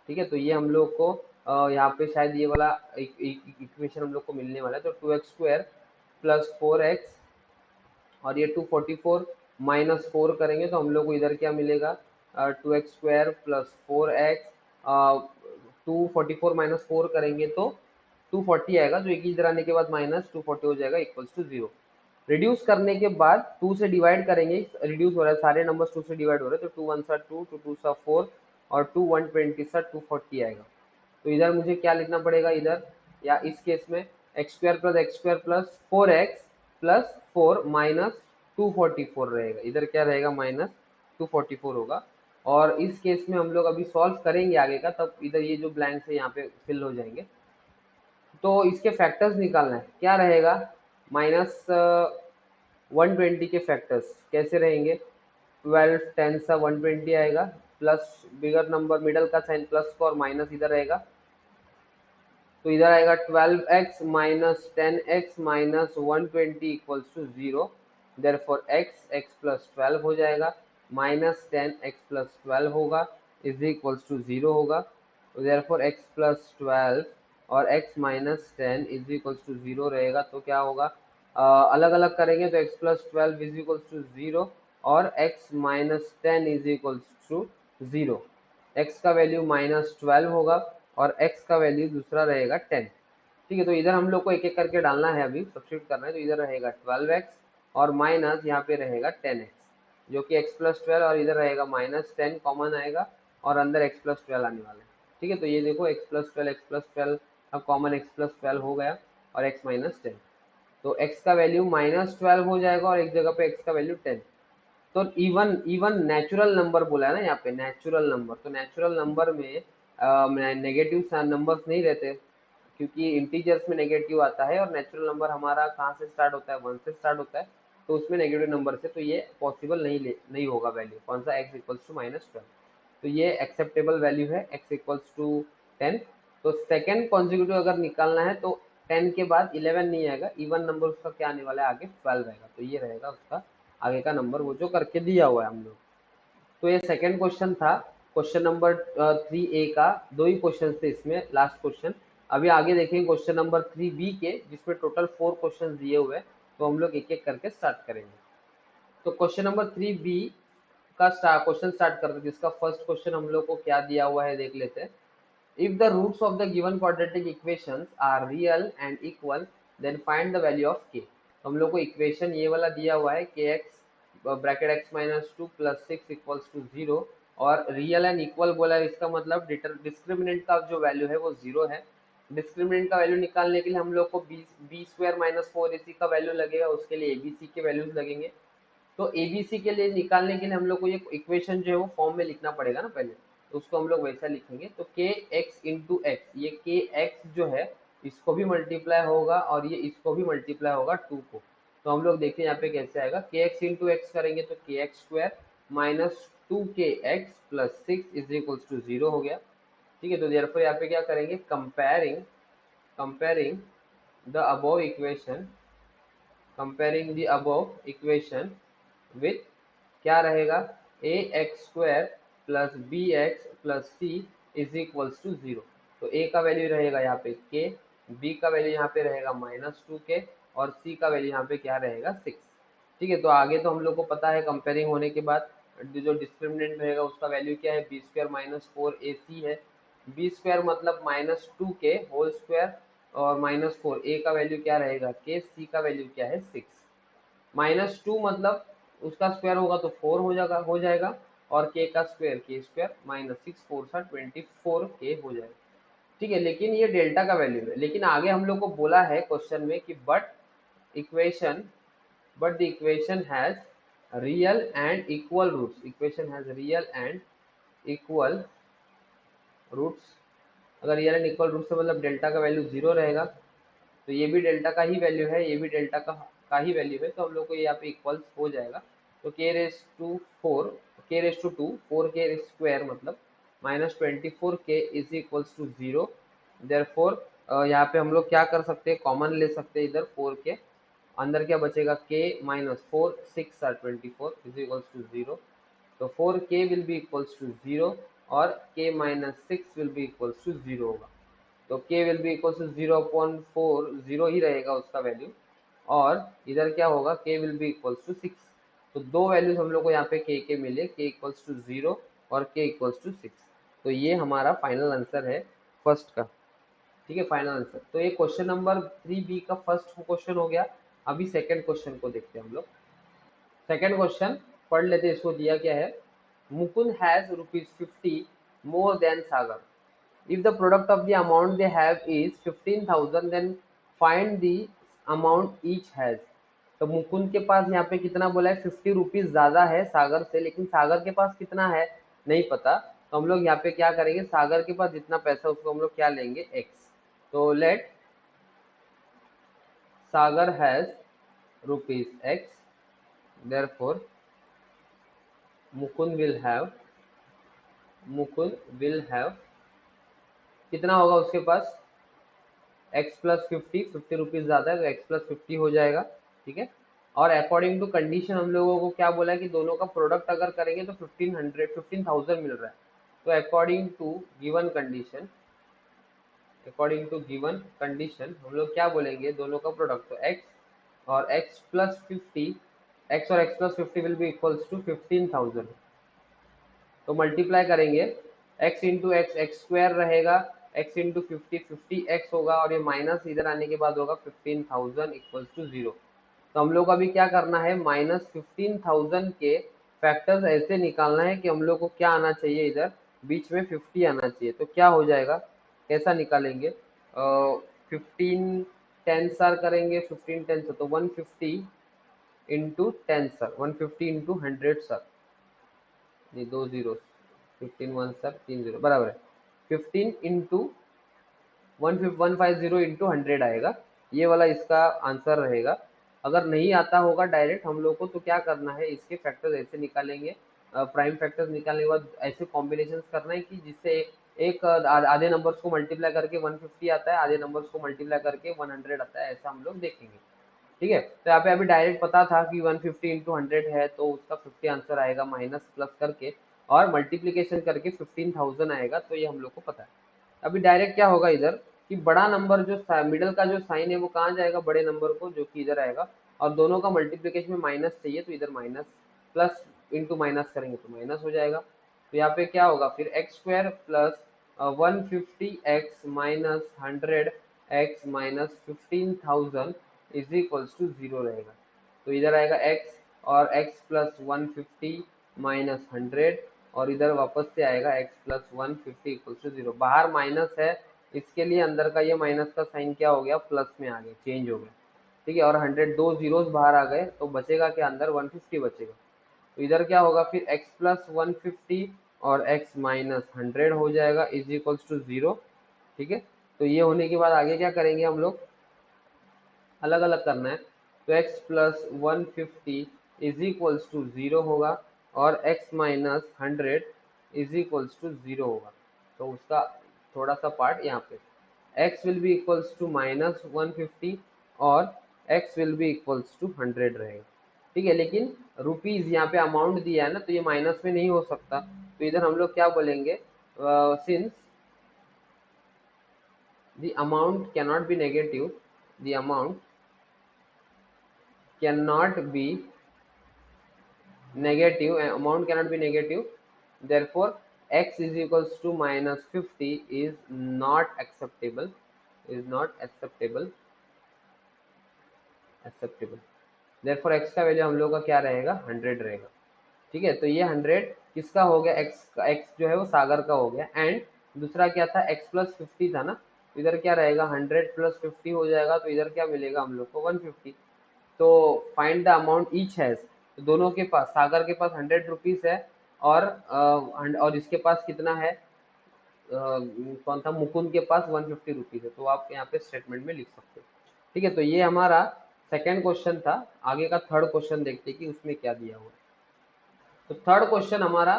ठीक है, तो ये हम लोग को यहाँ पे शायद ये वाला इक्वेशन हम लोग को मिलने वाला है। तो 2x स्क्वायर प्लस 4x, और ये 244 माइनस 4 करेंगे तो हम लोग को इधर क्या मिलेगा, 2x square plus 4x, 244 minus 4 करेंगे तो 240 आएगा, जो एक ही इधर आने के बाद माइनस 240 हो जाएगा इक्वल्स टू 0। रिड्यूस करने के बाद 2 से डिवाइड करेंगे, रिड्यूस हो रहा है, सारे नंबर्स 2 से डिवाइड हो रहे हैं, तो 2 1 सा 2, 2 2 सा 4, और 2 120 सा 240 आएगा। तो इधर मुझे क्या लिखना पड़ेगा, इधर या इस केस में x square plus 4x plus 4 minus 244 रहेगा, इधर क्या रहेगा, माइनस 244 होगा। और इस केस में हम लोग अभी सॉल्व करेंगे आगे का, तब इधर ये जो ब्लैंक है यहाँ पे फिल हो जाएंगे। तो इसके फैक्टर्स निकालना है, क्या रहेगा, माइनस 120 के फैक्टर्स कैसे रहेंगे, 12 10 सा 120 आएगा, प्लस बिगर नंबर मिडल का साइन प्लस का और माइनस इधर रहेगा, तो इधर आएगा 12x minus 10x minus 120 equals to 0। Therefore x plus 12 हो जाएगा, माइनस 10x प्लस 12 होगा इज इक्वल्स टू 0 होगा। तो देयरफॉर x प्लस 12 और x minus 10 is equals to 0 रहेगा, तो क्या होगा, अलग अलग करेंगे तो x plus 12 is equals to 0 और x minus 10 is equals to 0। x का वैल्यू -12 होगा और x का वैल्यू दूसरा रहेगा 10। ठीक है, तो इधर हम लोग को एक एक करके डालना है, अभी सब्स्टिट्यूट करना है, तो इधर रहेगा 12x और माइनस यहाँ पे रहेगा 10x। जो कि x+12 और इधर रहेगा -10 कॉमन आएगा और अंदर x+12 आने वाला है। ठीक है, तो ये देखो x+12 अब कॉमन x+12 हो गया और x -10, तो x का वैल्यू -12 हो जाएगा और एक जगह पे x का वैल्यू 10। तो इवन इवन नेचुरल नंबर बोला है ना यहाँ पे, नेचुरल नंबर, तो नेचुरल नंबर में नेगेटिव नंबर्स नहीं रहते, क्योंकि इंटीजर्स में नेगेटिव आता है और नेचुरल नंबर हमारा कहाँ से स्टार्ट होता है, 1 से स्टार्ट होता है, तो उसमें नेगेटिव नंबर से तो ये पॉसिबल नहीं होगा वैल्यू, कौन सा x इक्वल्स टू -12, तो ये एक्सेप्टेबल वैल्यू है x इक्वल्स टू 10। तो सेकेंड कॉन्जिक्यूटिव अगर निकालना है तो 10 के बाद 11 नहीं आएगा, इवन नंबर उसका क्या आने वाला है आगे, 12 आएगा, तो ये रहेगा उसका आगे का नंबर वो जो करके दिया हुआ है हम लोग। तो ये सेकंड क्वेश्चन था, क्वेश्चन नंबर 3A का, दो ही क्वेश्चन थे इसमें, लास्ट क्वेश्चन। अभी आगे देखेंगे क्वेश्चन नंबर 3B के, जिसमें टोटल 4 क्वेश्चन दिए हुए हैं, तो हम लोग एक एक करके स्टार्ट करेंगे। तो क्वेश्चन नंबर 3B का क्वेश्चन स्टार्ट करते हैं, जिसका फर्स्ट क्वेश्चन हम लोग को क्या दिया हुआ है देख लेते हैं। If the roots of the given quadratic equations are real and equal, then find the value of k। तो हम लोग को इक्वेशन ये वाला दिया हुआ है kx bracket x minus two plus six equals to zero, और रियल एंड इक्वल बोला है, इसका मतलब डिस्क्रिमिनेंट का जो वैल्यू है वो जीरो है। डिस्क्रिमिनेंट का वैल्यू निकालने के लिए हम लोग को B square minus four a सी का वैल्यू लगेगा, उसके लिए एबीसी के वैल्यूज लगेंगे। तो एबीसी के लिए निकालने के लिए हम लोग को ये इक्वेशन जो है वो फॉर्म में लिखना पड़ेगा ना पहले, तो उसको हम लोग वैसा लिखेंगे। तो के एक्स इंटू एक्स, ये के एक्स जो है इसको भी मल्टीप्लाई होगा और ये इसको भी मल्टीप्लाई होगा 2 को। तो हम लोग देखते हैं यहाँ पे कैसे आएगा, के एक्स इंटू एक्स करेंगे तो k x square minus 2kx plus six is equals to zero हो गया। ठीक है, तो देयरफॉर यहाँ पे क्या करेंगे, comparing comparing the above equation, comparing the above equation with क्या रहेगा, a x square plus b x plus c is equals to zero. तो ए का वैल्यू रहेगा यहाँ पे के, बी का वैल्यू यहाँ पे रहेगा -2k और सी का वैल्यू यहाँ पे क्या रहेगा 6। ठीक है, तो आगे तो हम लोग को पता है कंपेयरिंग होने के बाद जो डिस्क्रिमिनेंट रहेगा उसका वैल्यू क्या है, b square minus four a c है। बी स्क्वायर मतलब -2k होल स्क्वायर और -4, ए का वैल्यू क्या रहेगा के, सी का वैल्यू क्या है 6। -2 मतलब उसका स्क्वायर होगा तो 4 हो जाएगा और के का स्क्वायर के स्क्वायर -6 4 सा 24k हो जाएगा। ठीक है, लेकिन ये डेल्टा का वैल्यू है, लेकिन आगे हम लोग को बोला है क्वेश्चन में कि equation the equation has real and equal roots, equation has real and equal roots. अगर रियल एंड इक्वल रूट से मतलब डेल्टा का वैल्यू जीरो रहेगा, तो ये भी डेल्टा का ही वैल्यू है, ये भी डेल्टा का ही वैल्यू है, तो हम लोग को यहाँ पे इक्वल्स हो जाएगा। तो k raise to four, k raise to two, four k square मतलब -24k is equals to zero. Therefore यहाँ पे हम लोग क्या कर सकते हैं, कॉमन ले सकते हैं इधर 4k, अंदर क्या बचेगा k -4 6 are 24 is equals to zero. तो 4k will be equals to zero और k -6 will be equals to zero होगा। तो k will be equal to 0.4, zero ही रहेगा उसका वैल्यू, और इधर क्या होगा, k will be equals to 6। तो दो वैल्यूज हम लोग को यहाँ पे k के मिले, k इक्वल्स टू 0 और k इक्वल्स टू 6। तो ये हमारा फाइनल आंसर है फर्स्ट का। ठीक है, फाइनल आंसर। तो ये क्वेश्चन नंबर 3B का फर्स्ट क्वेश्चन हो गया। अभी सेकंड क्वेश्चन को देखते हैं हम लोग। सेकंड क्वेश्चन पढ़ लेते हैं, इसको दिया क्या है, Mukund has ₹50 more than Sagar. If the product of the amount they have is 15,000, then find the amount each has। तो मुकुंद के पास यहाँ पे कितना बोला है, 50 रुपीज ज्यादा है सागर से, लेकिन सागर के पास कितना है नहीं पता। तो हम लोग यहाँ पे क्या करेंगे, सागर के पास जितना पैसा उसको हम लोग क्या लेंगे, x। तो let Sagar has ₹x, therefore Mukund will have कितना होगा उसके पास, x प्लस 50 रुपीज ज्यादा है तो x प्लस 50 हो जाएगा। ठीक है, और अकॉर्डिंग टू कंडीशन हम लोगों को क्या बोला है कि दोनों का प्रोडक्ट अगर करेंगे तो 15,000 मिल रहा है। तो अकॉर्डिंग टू गिवन कंडीशन हम लोग क्या बोलेंगे, दोनों का प्रोडक्ट, तो x और x प्लस 50, x और x plus 50 will be equals to 15,000। तो मल्टीप्लाई करेंगे, x into x x square रहेगा, x इंटू 50 x होगा, और ये माइनस इधर आने के बाद होगा 15,000 इक्वल्स टू जीरो। तो हम लोग अभी क्या करना है, -15,000 के फैक्टर्स ऐसे निकालना है कि हम लोग को क्या आना चाहिए, इधर बीच में 50 आना चाहिए। तो क्या हो जाएगा, कैसा निकालेंगे, 15 10 सर करेंगे, 15 10 सर तो 150 इंटू 10 सर, 150 इंटू 100 सर, ये दो जीरो, 15 1 सर 3 जीरो बराबर है 15 इंटू 150 इंटू 100 आएगा, ये वाला इसका आंसर रहेगा। अगर नहीं आता होगा डायरेक्ट हम लोग को, तो क्या करना है, इसके फैक्टर्स ऐसे निकालेंगे, प्राइम फैक्टर्स निकालने के बाद ऐसे कॉम्बिनेशन करना है कि जिससे एक आधे नंबर्स को मल्टीप्लाई करके 150 आता है, आधे नंबर्स को मल्टीप्लाई करके 100 आता है, ऐसा हम लोग देखेंगे। ठीक है, तो यहाँ पे अभी डायरेक्ट पता था कि 150 इंटू 100 है, तो उसका 50 आंसर आएगा, माइनस प्लस करके और मल्टीप्लीकेशन करके 15,000 आएगा, तो ये हम लोग को पता है। अभी डायरेक्ट क्या होगा इधर कि बड़ा नंबर जो मिडल का जो साइन है वो कहाँ जाएगा, बड़े नंबर को, जो कि इधर आएगा, और दोनों का मल्टीप्लीकेशन में माइनस चाहिए, तो इधर माइनस, प्लस इंटू माइनस करेंगे तो माइनस हो जाएगा। तो यहाँ पे क्या होगा फिर, x square plus 150 x minus 100 x minus 15,000 is equals to 0 रहेगा। तो इधर आएगा x, और x प्लस 150 माइनस 100, और इधर वापस से आएगा x प्लस 150 इक्वल्स टू 0। बाहर माइनस है, इसके लिए अंदर का ये माइनस का साइन क्या हो गया, प्लस में आ गया, चेंज हो गया। ठीक है, और 100 दो जीरोस बाहर आ गए, तो बचेगा क्या, अंदर 150 बचेगा। तो इधर क्या होगा फिर, x प्लस 150 और x माइनस 100 हो जाएगा इज इक्वल्स टू 0। ठीक है, तो ये होने के बाद आगे क्या करेंगे हम लोग, अलग अलग करना है। तो x plus 150 is equals to 0 होगा, और x minus 100 is equals to 0 होगा। तो उसका थोड़ा सा पार्ट यहाँ पे, x will be equals to minus 150 और x will be equals to 100 रहेगा। ठीक है, लेकिन रुपीज यहाँ पे अमाउंट दिया है ना, तो ये माइनस में नहीं हो सकता, तो इधर हम लोग क्या बोलेंगे, since the amount cannot be negative, the amount cannot be negative, amount cannot be negative, therefore x is equals to minus 50 is not acceptable, is not acceptable, therefore x का वैल्यू हम लोग का क्या रहेगा, 100 रहेगा। ठीक है, तो ये 100 किसका हो गया, x का, x जो है वो सागर का हो गया, एंड दूसरा क्या था, x प्लस 50 था ना, इधर क्या रहेगा, 100 प्लस 50 हो जाएगा, तो इधर क्या मिलेगा हम लोग को, 150। तो find the amount each has, तो दोनों के पास, सागर के पास 100 रुपीज है, और इसके पास कितना है, कौन था, मुकुंद के पास 150 रुपीज है, तो आप यहाँ पे स्टेटमेंट में लिख सकते हो। ठीक है, तो ये हमारा सेकेंड क्वेश्चन था। आगे का थर्ड क्वेश्चन देखते हैं कि उसमें क्या दिया हुआ है। तो थर्ड क्वेश्चन हमारा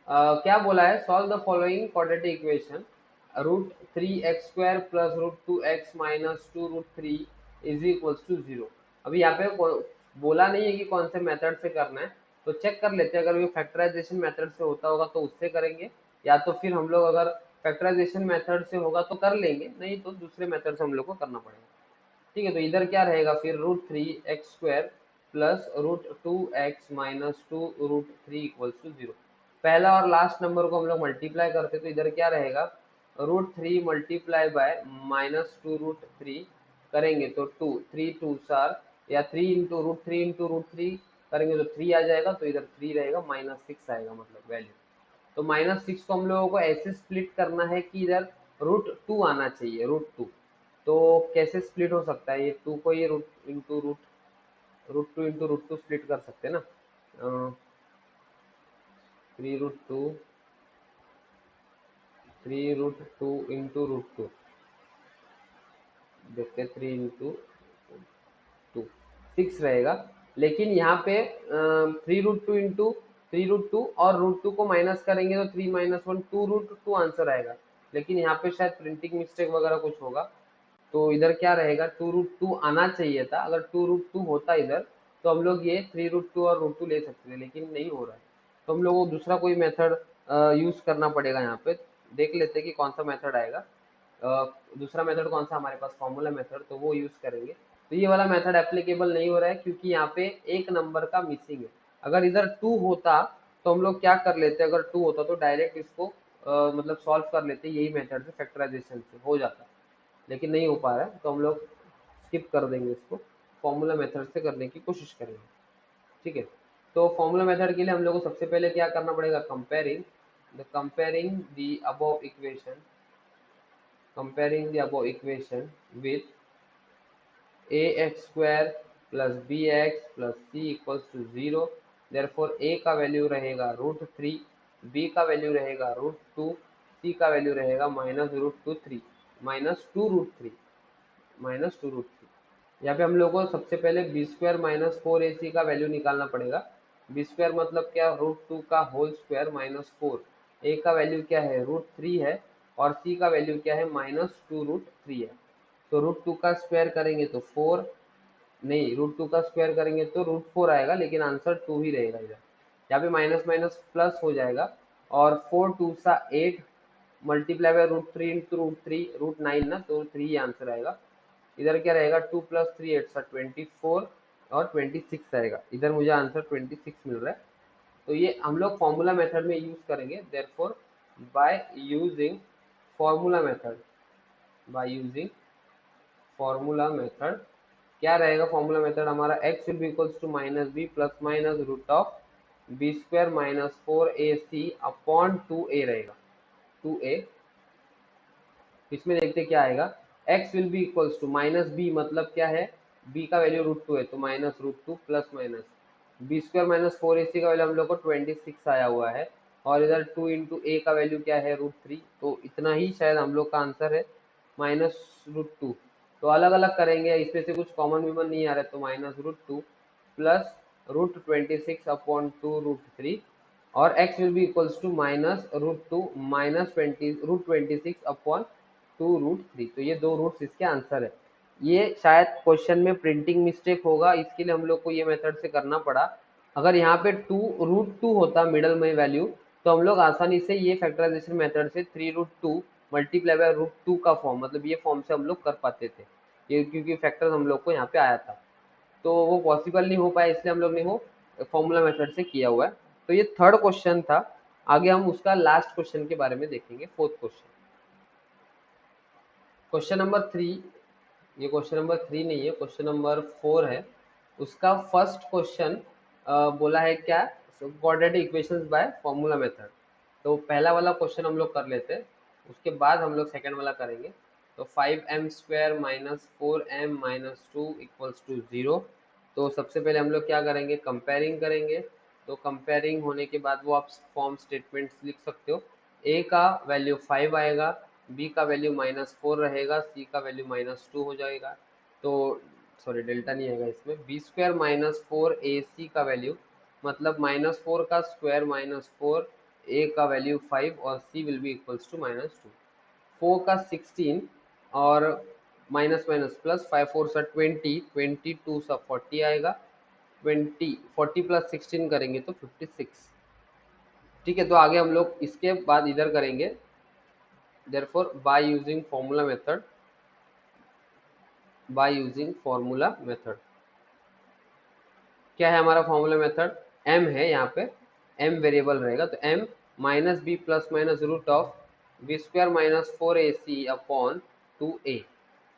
क्या बोला है, solve the following quadratic equation, √3x² plus √2x minus 2√3 is equals to 0। अभी यहाँ पे बोला नहीं है कि कौन से मेथड से करना है, तो चेक कर लेते हैं, अगर ये फैक्टराइजेशन मेथड से होता होगा तो उससे करेंगे, या तो फिर हम लोग अगर फैक्टराइजेशन मेथड से होगा तो कर लेंगे, नहीं तो दूसरे मेथड से हम लोग को करना पड़ेगा। ठीक है, तो इधर क्या रहेगा फिर, √3x² plus √2x minus 2√3 equals to 0। पहला और लास्ट नंबर को हम लोग मल्टीप्लाई करते, तो इधर क्या रहेगा, √3 मल्टीप्लाई बाय माइनस 2√3 करेंगे तो 2 3 2 या 3 इंटू √3 करेंगे तो 3 आ जाएगा, तो इधर 3 रहेगा, -6 आएगा मतलब वैल्यू। तो -6 को हम लोगों को ऐसे स्प्लिट करना है कि इधर √2 आना चाहिए, √2। तो कैसे स्प्लिट हो सकता है, ये 2 को ये √2 स्प्लिट कर सकते हैं ना, 3√2 इंटू √2, देखते 3 इंटू 2 6 रहेगा। लेकिन यहाँ पे 3√2 और √2 को माइनस करेंगे तो 3 - 1 2√2 आंसर आएगा, लेकिन यहाँ पे शायद प्रिंटिंग मिस्टेक वगैरह कुछ होगा, तो इधर क्या रहेगा, 2√2 आना चाहिए था। अगर 2√2 होता इधर, तो हम लोग ये 3√2 और √2 ले सकते थे, लेकिन नहीं हो रहा है, तो हम लोग को दूसरा कोई मेथड यूज करना पड़ेगा। यहाँ पे देख लेते हैं कि कौन सा मेथड आएगा, दूसरा मेथड कौन सा हमारे पास, फॉर्मूला मेथड, तो वो यूज करेंगे। तो ये वाला मेथड एप्लीकेबल नहीं हो रहा है, क्योंकि यहाँ पे एक नंबर का मिसिंग है। अगर इधर 2 होता तो हम लोग क्या कर लेते, अगर 2 होता तो डायरेक्ट इसको मतलब सॉल्व कर लेते, यही मेथड से फैक्टराइजेशन से हो जाता, लेकिन नहीं हो पा रहा है, तो हम लोग स्किप कर देंगे इसको, फॉर्मूला मेथड से करने की कोशिश करेंगे। ठीक है, तो फॉर्मूला मेथड के लिए हम लोग को सबसे पहले क्या करना पड़ेगा, comparing the above equation with ax square plus bx plus c equals to 0। Therefore a का वैल्यू रहेगा √3, b का वैल्यू रहेगा √2, c का वैल्यू रहेगा -2√3। यहाँ पे हम लोग को सबसे पहले बी स्क्वायर माइनस 4ac का वैल्यू निकालना पड़ेगा। बी स्क्वायर मतलब क्या, √2 का होल स्क्वायर माइनस 4। a का वैल्यू क्या है, √3 है, और c का वैल्यू क्या है, -2√3 है। तो √2 का स्क्वायर करेंगे तो 4, नहीं √2 का स्क्वायर करेंगे तो √4 आएगा, लेकिन आंसर 2 ही रहेगा इधर। यहाँ पे माइनस माइनस प्लस हो जाएगा, और 4 2 सा 8 मल्टीप्लाई बाय √3 इंटू √3 √9 ना, तो 3 ही आंसर आएगा। इधर क्या रहेगा, 2 + 3 8 24 और 26 आएगा। इधर मुझे आंसर 26 मिल रहा है। तो ये हम लोग फॉर्मूला मेथड में यूज करेंगे। Therefore by using formula method क्या रहेगा फॉर्मूला मेथड हमारा, x will be equals to -b plus minus root of b square minus 4ac upon 2a रहेगा, 2a। इसमें देखते क्या आएगा, x will be equals to -b मतलब क्या है, b का वैल्यू √2 है तो -√2 plus minus b square minus 4ac का वैल्यू हम लोग को 26 आया हुआ है, और इधर 2 इंटू a का वैल्यू क्या है, √3। तो इतना ही शायद हम लोग का आंसर है, -√2। तो अलग अलग करेंगे, इसमें से कुछ कॉमन विमन नहीं आ रहा है, तो -√2 प्लस √26 अपॉन 2√3, और x will be equals to -√2 -20√26 upon 2√3। तो ये दो रूट्स इसके आंसर है। ये शायद क्वेश्चन में प्रिंटिंग मिस्टेक होगा, इसके लिए हम लोग को ये मेथड से करना पड़ा। अगर यहाँ पे 2√2 होता मिडल में वैल्यू, तो हम लोग आसानी से ये फैक्टराइजेशन मेथड से 3√2 मल्टीप्लाई बाय √2 का फॉर्म, मतलब ये फॉर्म से हम लोग कर पाते थे, ये क्योंकि फैक्टर हम लोग को यहाँ पे आया था। तो वो पॉसिबल नहीं हो पाया, इसलिए हम लोग ने वो फॉर्मूला मेथड से किया हुआ है। तो ये थर्ड क्वेश्चन था। आगे हम उसका लास्ट क्वेश्चन के बारे में देखेंगे, फोर्थ क्वेश्चन। क्वेश्चन नंबर 3, ये क्वेश्चन नंबर 3 नहीं है, क्वेश्चन नंबर 4 है। उसका फर्स्ट क्वेश्चन बोला है क्या, quadratic equations by formula method. तो पहला वाला क्वेश्चन हम लोग कर लेते हैं, उसके बाद हम लोग सेकंड वाला करेंगे। तो 5m square minus 4m minus 2 equals to 0। तो सबसे पहले हम लोग क्या करेंगे, कंपेयरिंग करेंगे। तो कंपेयरिंग होने के बाद वो आप फॉर्म स्टेटमेंट्स लिख सकते हो। a का वैल्यू 5 आएगा, b का वैल्यू -4 रहेगा, c का वैल्यू -2 हो जाएगा। तो सॉरी डेल्टा नहीं आएगा इसमें, बी स्क्वायर माइनस 4ac का वैल्यू मतलब -4 का स्क्वायर -4, a का वैल्यू 5 और c will be equals to -2। 4 का 16 और माइनस माइनस प्लस 5 4 सा 20, 22 सा 40 आएगा, 40 प्लस 16 करेंगे तो 56। ठीक है, तो आगे हम लोग इसके बाद इधर करेंगे। therefore by using formula method क्या है हमारा फॉर्मूला मेथड, m है यहाँ पे, m वेरिएबल रहेगा, तो m -b plus minus root of b square minus 4ac upon 2a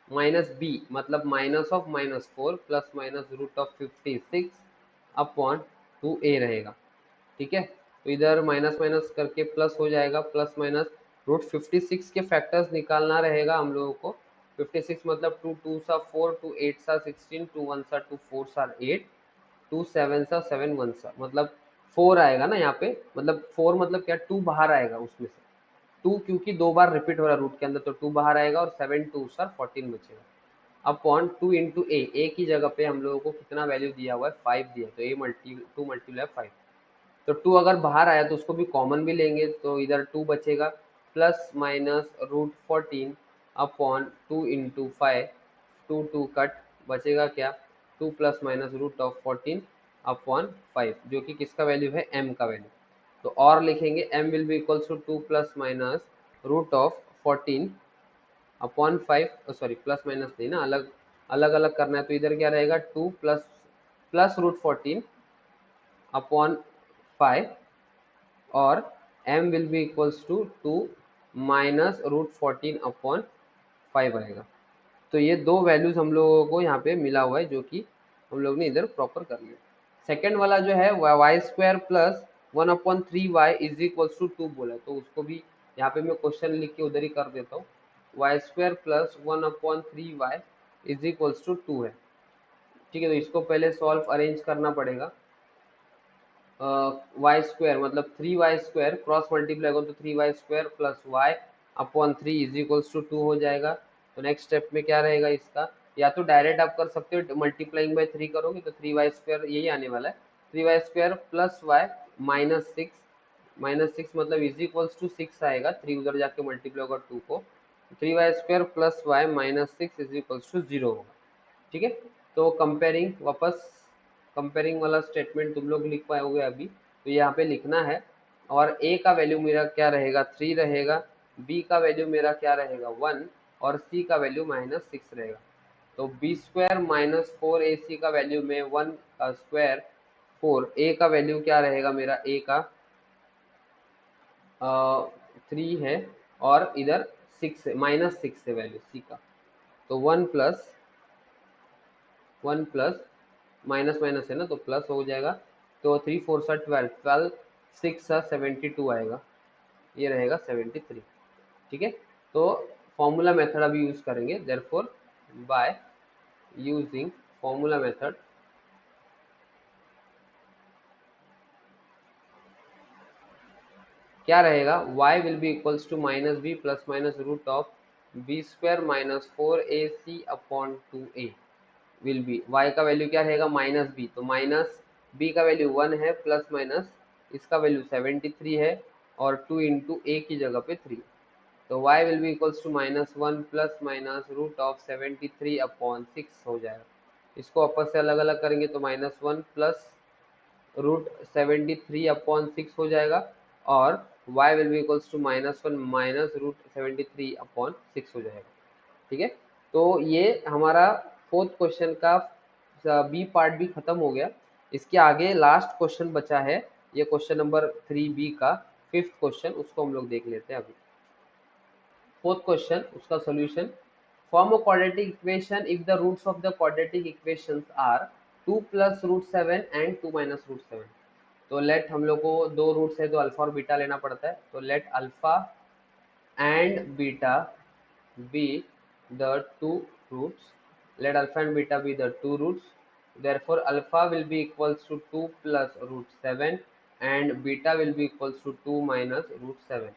minus b मतलब minus of -4 plus minus root of 56 upon 2a रहेगा। ठीक है, तो इधर माइनस माइनस करके प्लस हो जाएगा, प्लस माइनस √56 के फैक्टर्स निकालना रहेगा हम लोगों को। 56 मतलब 2 2 सा 4, 2 8 सा 16, 2 1 सा 2 4 सा 8, 2 7 सा 7 1 सा मतलब 4 आएगा ना यहाँ पे, मतलब 4 मतलब क्या, 2 बाहर आएगा उसमें से, 2 क्योंकि दो बार रिपीट हो रहा है रूट के अंदर, तो 2 बाहर आएगा, और 7 2 सर 14 बचेगा अपॉन 2 इंटू ए की जगह पे हम लोगों को कितना वैल्यू दिया हुआ है, 5 दिया, तो टू मल्टीप्लाई 5। तो 2 अगर बाहर आया तो उसको भी कॉमन भी लेंगे, तो इधर 2 बचेगा, plus minus √14 upon 2 into 5, 2 2 cut, बचेगा क्या, 2 plus minus root of 14 upon 5, जो कि किसका वैल्यू है, m का वैल्यू। तो और लिखेंगे m will be equals to 2 plus minus root of 14 upon 5, sorry plus minus नहीं ना, अलग अलग अलग करना है, तो इधर क्या रहेगा, 2 प्लस प्लस √14 अपॉन 5, और m will be equals to 2 minus √14 upon 5 आएगा। तो ये दो वैल्यूज हम लोगों को यहाँ पे मिला हुआ है, जो कि हम लोग ने इधर प्रॉपर कर लिया। सेकेंड वाला जो है y square plus 1/3y is equal to 2 बोला, तो उसको भी यहाँ पे मैं क्वेश्चन लिख के उधर ही कर देता हूँ। Y square plus 1/3y is equal to 2 है। ठीक है, तो इसको पहले सॉल्व अरेंज करना पड़ेगा। वाई स्क्वायर मतलब 3y² क्रॉस मल्टीप्लाई करो तो 3y² plus y/3 is equals to 2 हो जाएगा। तो नेक्स्ट स्टेप में क्या रहेगा इसका, या तो डायरेक्ट आप कर सकते हो, मल्टीप्लाइंग बाय 3 करोगे तो 3y² यही आने वाला है। 3y² प्लस y -6 मतलब इज इक्वल्स टू 6 आएगा, 3 उधर जाके मल्टीप्लाई होगा 2 को, 3y² plus y -6 is equals to 0 होगा। ठीक है, तो कंपेयरिंग वापस कंपेयरिंग वाला स्टेटमेंट तुम लोग लिख पाओगे अभी, तो यहाँ पे लिखना है। और a का वैल्यू मेरा क्या रहेगा 3 रहेगा, b का वैल्यू मेरा क्या रहेगा 1 और c का वैल्यू -6 रहेगा। तो b² माइनस 4ac का वैल्यू में 1 का स्क्वायर 4, a का वैल्यू क्या रहेगा मेरा, a का 3 है और इधर 6 है, -6 है वैल्यू c का, तो 1 प्लस माइनस माइनस है ना तो प्लस हो जाएगा। तो 3 4 12 12 6 72 आएगा, ये रहेगा 73। ठीक है, तो फॉर्मूला मेथड अभी यूज करेंगे। Therefore by using formula method क्या रहेगा, y will be equals to -b plus minus root of b² minus 4ac upon 2a will be, y का वैल्यू क्या रहेगा -b, तो माइनस b का वैल्यू 1 है प्लस माइनस इसका वैल्यू 73 है और 2 इंटू a की जगह पे 3, तो y will be equals to -1 plus minus root of 73 upon 6 हो जाएगा। इसको वापस से अलग अलग करेंगे तो -1 प्लस रूट 73 अपॉन 6 हो जाएगा और y will be equals to -1 minus root 73 upon 6 हो जाएगा। ठीक है, तो ये हमारा फोर्थ क्वेश्चन का बी पार्ट भी खत्म हो गया। इसके आगे लास्ट क्वेश्चन बचा है, ये क्वेश्चन नंबर 3b का फिफ्थ क्वेश्चन, उसको हम लोग देख लेते हैं अभी। फोर्थ क्वेश्चन, उसका solution, form a quadratic equation if the roots of the quadratic equations are 2 plus root 7 and 2 minus root 7। तो लेट हम लोग को दो रूट्स है तो अल्फा और बीटा लेना पड़ता है, तो let alpha and beta be the two roots, let alpha and beta be the two roots, therefore alpha will be equals to 2 plus root 7 and beta will be equals to 2 minus root 7।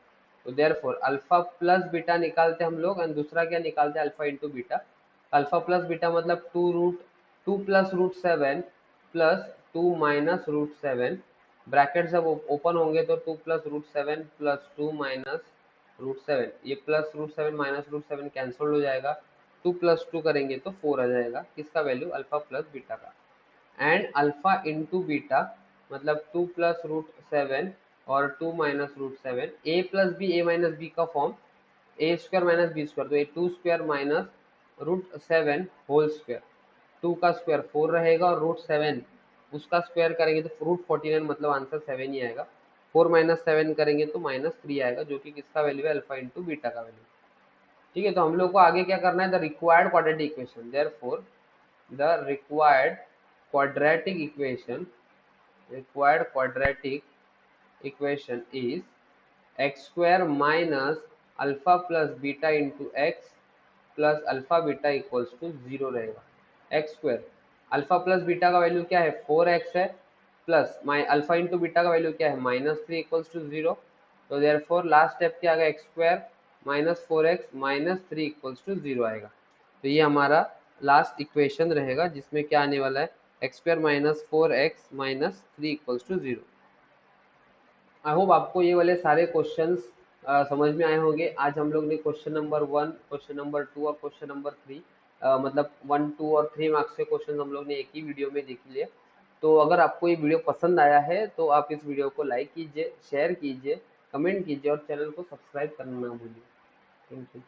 तो therefore अल्फा प्लस बीटा निकालते हम लोग और दूसरा क्या निकालते हैं alpha into beta. Alpha plus beta मतलब 2 plus root 7 plus 2 minus root 7, bracket जब ओपन होंगे तो 2 plus root 7 plus 2 minus root 7, ये plus root 7 minus root 7 cancel हो जाएगा, 2 प्लस 2 करेंगे तो 4 आ जाएगा, किसका वैल्यू अल्फा प्लस बीटा का। एंड अल्फा इंटू बीटा मतलब 2 प्लस रूट 7 और 2 minus root 7, a plus b a minus b का form, a square minus b square, तो ये 2 square minus root 7 whole square, 2 का स्क्वायर 4 रहेगा और रूट 7 उसका स्क्वायर करेंगे तो रूट 49 मतलब आंसर 7 ही आएगा, 4 माइनस 7 करेंगे तो -3 आएगा, जो कि किसका वैल्यू है अल्फा इंटू बीटा का वैल्यू। ठीक है, तो हम लोग को आगे क्या करना है, the required quadratic equation, therefore the required quadratic equation is x square minus alpha plus beta into x plus alpha beta equals to 0 रहेगा। X square alpha plus beta का वैल्यू क्या है 4x है, plus my alpha into beta का वैल्यू क्या है -3 इक्वल्स टू 0, तो देयरफॉर लास्ट स्टेप क्या आएगा x square minus 4x minus 3 equals to 0 आएगा। तो ये हमारा लास्ट इक्वेशन रहेगा जिसमें क्या आने वाला है x square minus 4x minus 3 equals to 0। I hope आपको ये वाले सारे क्वेश्चंस समझ में आए होंगे। आज हम लोग ने क्वेश्चन नंबर 1, क्वेश्चन नंबर 2 और क्वेश्चन नंबर 3 मतलब 1, 2 और 3 मार्क्स के क्वेश्चन हम लोग ने एक ही वीडियो में देख लिए। तो अगर आपको ये वीडियो पसंद आया है तो आप इस वीडियो को लाइक कीजिए, शेयर कीजिए, कमेंट कीजिए और चैनल को सब्सक्राइब करना ना भूलिए। Thank you.